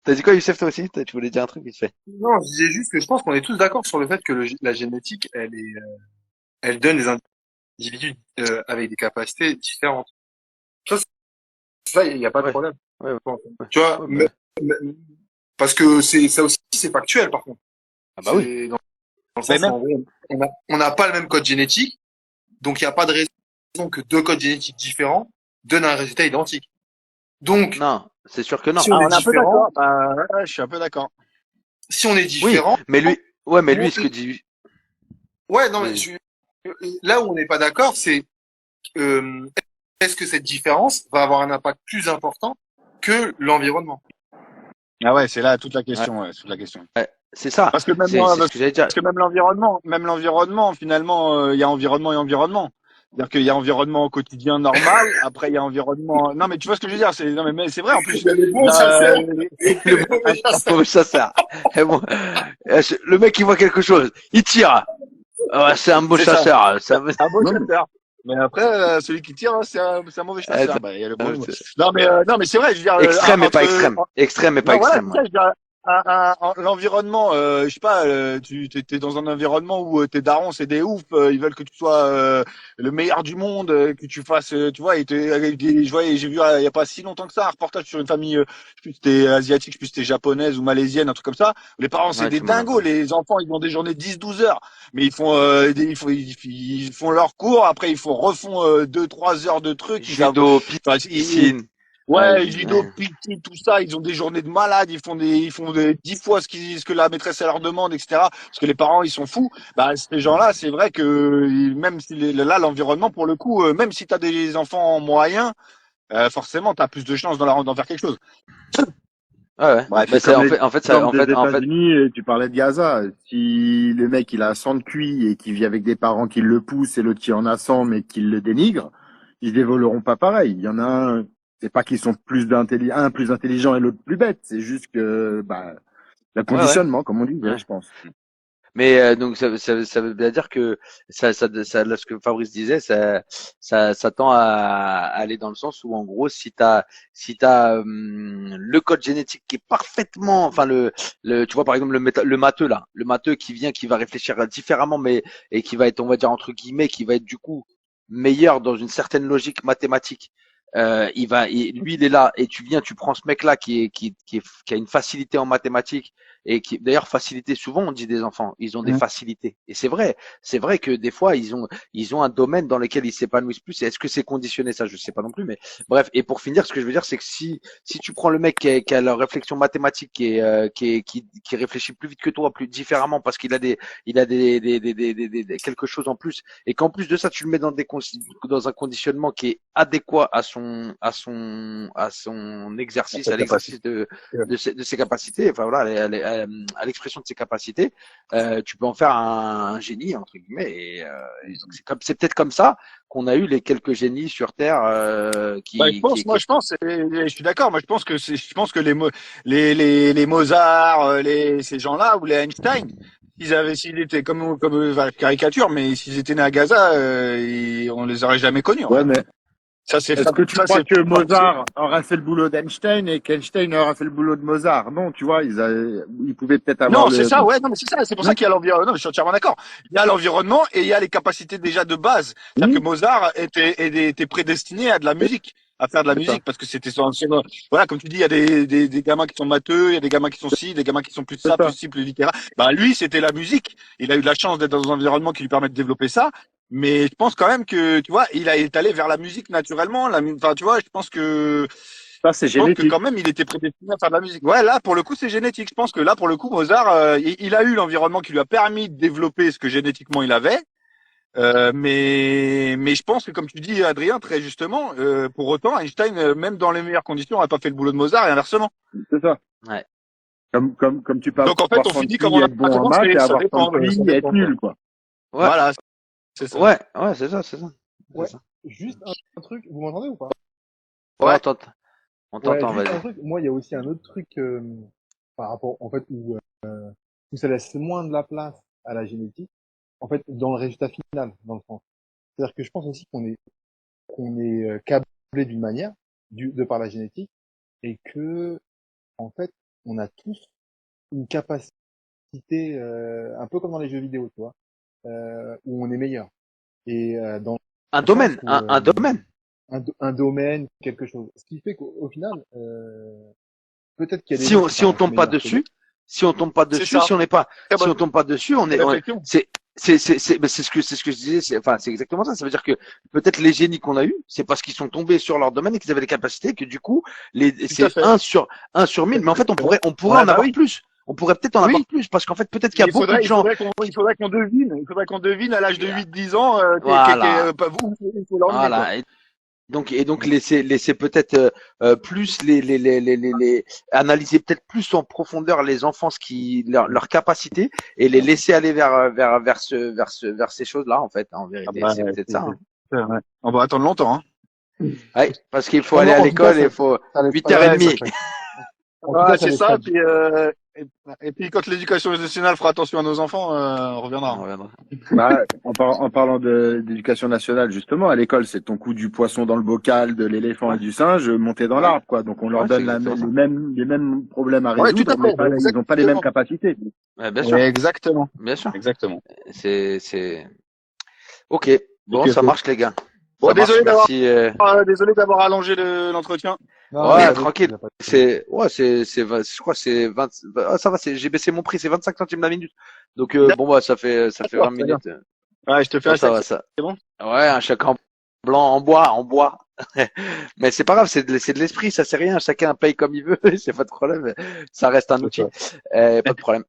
T'as dit quoi, Youssef, toi aussi? Tu voulais dire un truc vite fait. Non, je disais juste que je pense qu'on est tous d'accord sur le fait que la génétique, elle donne des individus avec des capacités différentes. Ça, il n'y a pas de Ouais, problème. ouais, ouais, Tu vois, ouais, bah, ouais. parce que ça aussi, c'est factuel, par contre. Ah bah oui. C'est dans le Mais sens où, même, en gros, on n'a pas le même code génétique, donc il n'y a pas de raison que deux codes génétiques différents donnent un résultat identique. Donc, Non, c'est sûr que non. si on est on est un peu d'accord. différent, Bah, ouais, je suis un peu d'accord. si on est Oui, différent, mais lui, on- ce que dit, ouais, non, mais vas-y. là où on n'est pas d'accord, c'est euh, est-ce que cette différence va avoir un impact plus important que l'environnement? Ah ouais, c'est là toute la Ouais, question, ouais, toute la question. ouais, c'est ça. Parce que même, C'est ce que j'allais dire. parce que même l'environnement, finalement, il y a environnement et environnement. C'est-à-dire qu'il y a environnement au quotidien normal, après il y a environnement. Non, mais tu vois ce que je veux dire? Mais c'est vrai en plus. Il y a les bons Euh, chasseurs et Le les mauvais chasseurs. pauvre chasseur. Et bon, le mec, il voit quelque chose. Il tire. Ah ouais, c'est un beau c'est ça. chasseur. C'est Ça, veut- un beau Non, chasseur. Mais après, celui qui tire, c'est un mauvais chasseur. ça- Bah, il y a le bon. c'est Non, mais c'est vrai. Je veux dire, extrême et pas entre extrême. Extrême et pas non, voilà, extrême, c'est ouais. ça. Je veux dire, l'environnement, je sais pas, tu t'es dans un environnement où tes darons c'est des oufs, ils veulent que tu sois le meilleur du monde, que tu fasses, tu vois, je voyais, j'ai vu il y a pas si longtemps que ça un reportage sur une famille, je sais plus si c'était asiatique, je sais plus si c'était japonaise ou malaisienne, un truc comme ça. Les parents c'est Ouais, des tu m'en as dingos, parlé. les enfants ils ont des journées 10-12 heures, mais ils font leur cours, après refont 2-3 heures de trucs, Judo, enfin, piscine. Ouais, ouais, judo, PT, tout ça, ils ont des journées de malades, ils font des 10 fois ce que la maîtresse elle leur demande, etc. Parce que les parents ils sont fous. Bah ces gens-là, c'est vrai que même si là l'environnement pour le coup, même si t'as des enfants moyens, forcément t'as plus de chances d'en faire quelque chose. ouais, ouais. Bref. Mais C'est c'est comme en l'exemple fait, des États-Unis, et tu parlais de Gaza. Si le mec il a 100 de QI et qui vit avec des parents qui le poussent et l'autre qui en a 100 mais qui le dénigrent, ils dévoleront pas pareil. Il y en a un, c'est pas qu'ils sont un plus intelligent et l'autre plus bête, c'est juste que bah le ouais, ouais. conditionnement, comme on disait, Ouais. je pense. Mais donc ça veut bien dire que là, ce que Fabrice disait, ça tend à aller dans le sens où en gros si t'as le code génétique qui est parfaitement, enfin tu vois par exemple le matheux là, le matheux qui va réfléchir différemment mais et qui va être on va dire entre guillemets qui va être du coup meilleur dans une certaine logique mathématique. Lui il est là et tu prends ce mec là qui a une facilité en mathématiques et qui d'ailleurs facilité souvent on dit des enfants ils ont des Mhm. facilités et c'est vrai que des fois ils ont un domaine dans lequel ils s'épanouissent plus. Est-ce que c'est conditionné ça je sais pas non plus mais bref et pour finir ce que je veux dire c'est que si tu prends le mec qui a la réflexion mathématique qui réfléchit plus vite que toi plus différemment parce qu'il a quelque chose en plus et qu'en plus de ça tu le mets dans un conditionnement qui est adéquat à son exercice Cette à capacité. l'exercice de ses capacités enfin voilà à l'expression de ses capacités, tu peux en faire un génie entre guillemets. Et donc c'est peut-être comme ça qu'on a eu les quelques génies sur Terre Bah, je pense, et je suis d'accord. Moi, je pense que les Mozart, ces gens-là, ou les Einstein, s'ils étaient enfin, caricature, mais s'ils étaient nés à Gaza, on les aurait jamais connus. En Ouais, fait. mais Ça, c'est est-ce que tu ça, crois c'est que Mozart aura fait le boulot d'Einstein et qu'Einstein aura fait le boulot de Mozart? Non, tu vois, ils pouvaient peut-être avoir Non, c'est le... ça, ouais, non, mais c'est ça, c'est pour ça Non. qu'il y a l'environnement. Non, mais je suis entièrement d'accord. Il y a l'environnement et il y a les capacités déjà de base. C'est-à-dire que Oui, Mozart était prédestiné à de la musique, à faire de la c'est ça. musique, parce que c'était voilà, comme tu dis, il y a des gamins qui sont matheux, il y a des gamins qui sont ci, des gamins qui sont plus C'est ça, plus ça. ci, plus littéraire. Bah, lui, c'était la musique. Il a eu de la chance d'être dans un environnement qui lui permet de développer ça. Mais je pense quand même que, tu vois, il est allé vers la musique naturellement. Enfin, tu vois, Ça, c'est je pense que génétique. quand même, il était prédestiné à faire de la musique. Ouais, là, pour le coup, c'est génétique. Je pense que là, pour le coup, Mozart, il a eu l'environnement qui lui a permis de développer ce que génétiquement il avait. Mais je pense que, comme tu dis, Adrien, très justement, pour autant, Einstein, même dans les meilleures conditions, n'a pas fait le boulot de Mozart et inversement. C'est ça. Ouais. Comme tu peux Donc, en fait, avoir on 100 finit comme filles on et a être bon en maths commencé. et Ça avoir 100 dépend. Ça filles et être dépend. nul, quoi. Ouais. Voilà, c'est ça. Ouais. Ouais, c'est ça, c'est ça. C'est Ouais, ça. juste un truc, vous m'entendez ou pas? Ouais, Ouais. on Ouais, t'entend, juste vas-y. un truc, moi il y a aussi un autre truc par rapport, en fait, où ça laisse moins de la place à la génétique, en fait, dans le résultat final, dans le fond. C'est-à-dire que je pense aussi qu'on est câblé d'une manière, de par la génétique, et que, en fait, on a tous une capacité, un peu comme dans les jeux vidéo, tu vois, où on est meilleur. Et dans Un le sens domaine, où un domaine. un domaine, quelque chose. Ce qui fait qu'au final, peut-être qu'il y a des Si gens on, qui si on paraissent tombe pas meilleurs que dessus, d'autres. si on tombe pas C'est dessus, ça. si on n'est pas, Très si bonne on tombe pas dessus, réflexion. ben, c'est ce que je disais, enfin, c'est exactement ça. Ça veut dire que peut-être les génies qu'on a eus, c'est parce qu'ils sont tombés sur leur domaine et qu'ils avaient les capacités, que du coup, Tout à c'est fait. un sur 1000. Mais en fait, on pourrait Ouais, en bah avoir oui. plus. On pourrait peut-être en avoir Oui. plus parce qu'en fait, peut-être qu'il y Mais a beaucoup de gens. il faudrait qu'on devine. Il faudrait qu'on devine à l'âge de 8-10 ans, Voilà, pas vous, il faut l'emmener, quoi. voilà. Et donc laisser peut-être plus analyser peut-être plus en profondeur les enfants, leur capacité, et les laisser aller vers ces choses-là, en fait, en Ah vérité, bah, c'est peut-être ça, hein. ouais. On va attendre longtemps, hein. Ouais, parce qu'il faut Non, mais aller à en tout cas, l'école et il faut ça laisse pas de 8h30. place. En tout Ouais, cas, ça c'est laisse ça. pas de... Et puis quand l'éducation nationale fera attention à nos enfants, on reviendra. On reviendra. Bah, en parlant d'éducation nationale, justement, à l'école, c'est ton coup du poisson dans le bocal, de l'éléphant Ouais, et du singe monté dans ouais, l'arbre, quoi. Donc, on leur ouais, c'est donne exactement ça. les mêmes problèmes à Ouais, tout résoudre, à mais fait. ils ont pas les mêmes Exactement. capacités. Ouais, bien sûr, Exactement. bien sûr. Exactement. C'est ok. Ok, Bon, ça ok. marche, les gars. Bon, Ça marche. Merci. désolé d'avoir allongé l'entretien. Non, il y a Ouais, pas de... tranquille. il y a pas de- Je crois que c'est 20, ah, ça va, j'ai baissé mon prix, c'est 25 centimes la minute. Donc, bon, bah, ça fait 20 D'accord, très bien. minutes. Ouais, je te fais Bon, un ça chèque, va, ça. c'est bon? Ouais, un chèque en blanc, en bois. Mais c'est pas grave, c'est de l'esprit, ça c'est rien. Chacun paye comme il veut, c'est pas de problème. Ça reste un C'est outil. ça. Pas de problème.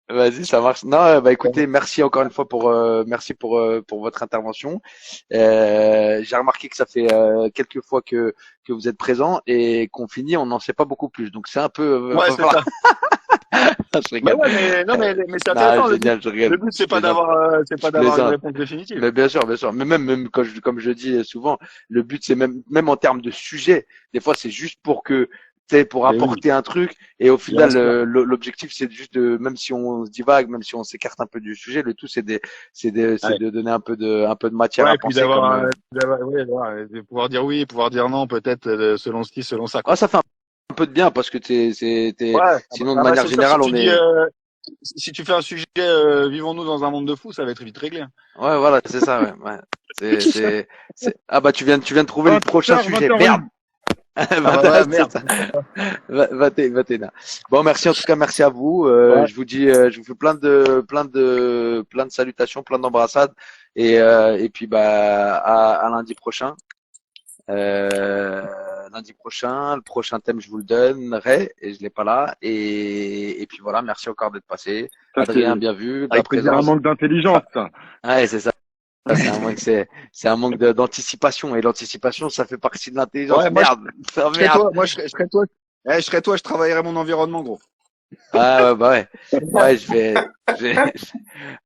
Vas-y, ça marche. Non, bah écoutez, merci encore une fois merci pour votre intervention. J'ai remarqué que ça fait quelques fois que vous êtes présent et qu'on finit, on n'en sait pas beaucoup plus. Donc c'est un peu, Ouais, va c'est falloir. ça. Je Bah rigole. ouais, mais non, mais c'est Non, intéressant. génial, je Le rigole. but, Je plaisante. c'est Je pas d'avoir une plaisante. réponse définitive. Mais bien sûr, bien sûr. Mais même comme je dis souvent, le but c'est même en termes de sujet. Des fois, c'est juste pour que, tu sais, pour Mais oui, apporter un truc. Et au bien final, sûr. l'objectif c'est juste de, même si on se divague, même si on s'écarte un peu du sujet, le tout c'est Ouais. de donner un peu de matière Ouais, à et puis penser comme. de pouvoir dire oui, pouvoir dire non, peut-être, selon ce qui, selon ça, Ah, quoi. ça fait un peu de bien parce que Ouais. sinon de manière C'est sûr, si générale, tu on dis, est. si tu fais un sujet, vivons-nous dans un monde de fous, ça va être vite réglé. Ouais, voilà, c'est ça, ouais, ouais. Ah bah tu viens de trouver le 20 prochain heures, sujet. 20h01. Merde. Ah bah ouais, C'est merde. ça. 21. Bon, merci en tout cas, merci à vous. Ouais. Je vous fais plein de salutations, plein d'embrassades, et puis bah à lundi prochain. Lundi prochain, le prochain thème je vous le donnerai et je l'ai pas là. Et puis voilà, merci encore d'être passé. Ça, Adrien, bien vu, de la Avec c'est bien un présence. manque d'intelligence, ça. Ouais, c'est ça. C'est un manque d'anticipation, et l'anticipation, ça fait partie de l'intelligence. Ouais, moi, Merde, je serais merde. toi. Moi, je serais toi. Je serais toi, je travaillerais mon environnement, gros. Ouais, bah ouais. Ouais,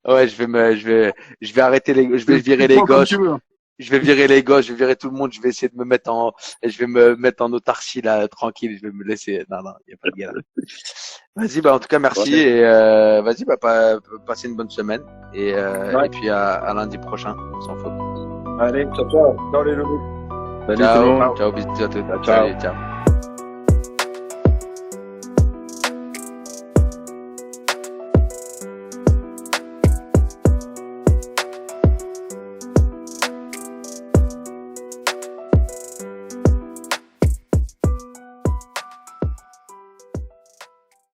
ouais, je vais arrêter je vais virer Tu les prends comme gosses. tu veux. je vais virer les gosses, je vais virer tout le monde, je vais essayer de me mettre je vais me mettre en autarcie là, tranquille, je vais me laisser. Non, il y a pas de galère. Vas-y, bah en tout cas merci Ouais. et vas-y, bah passez une bonne semaine Ouais. et puis à lundi prochain, sans faute. Allez, ciao, ciao. Ciao les loulous. Salut tout le monde. Ciao, bisous à tous. Ciao. Salut, ciao.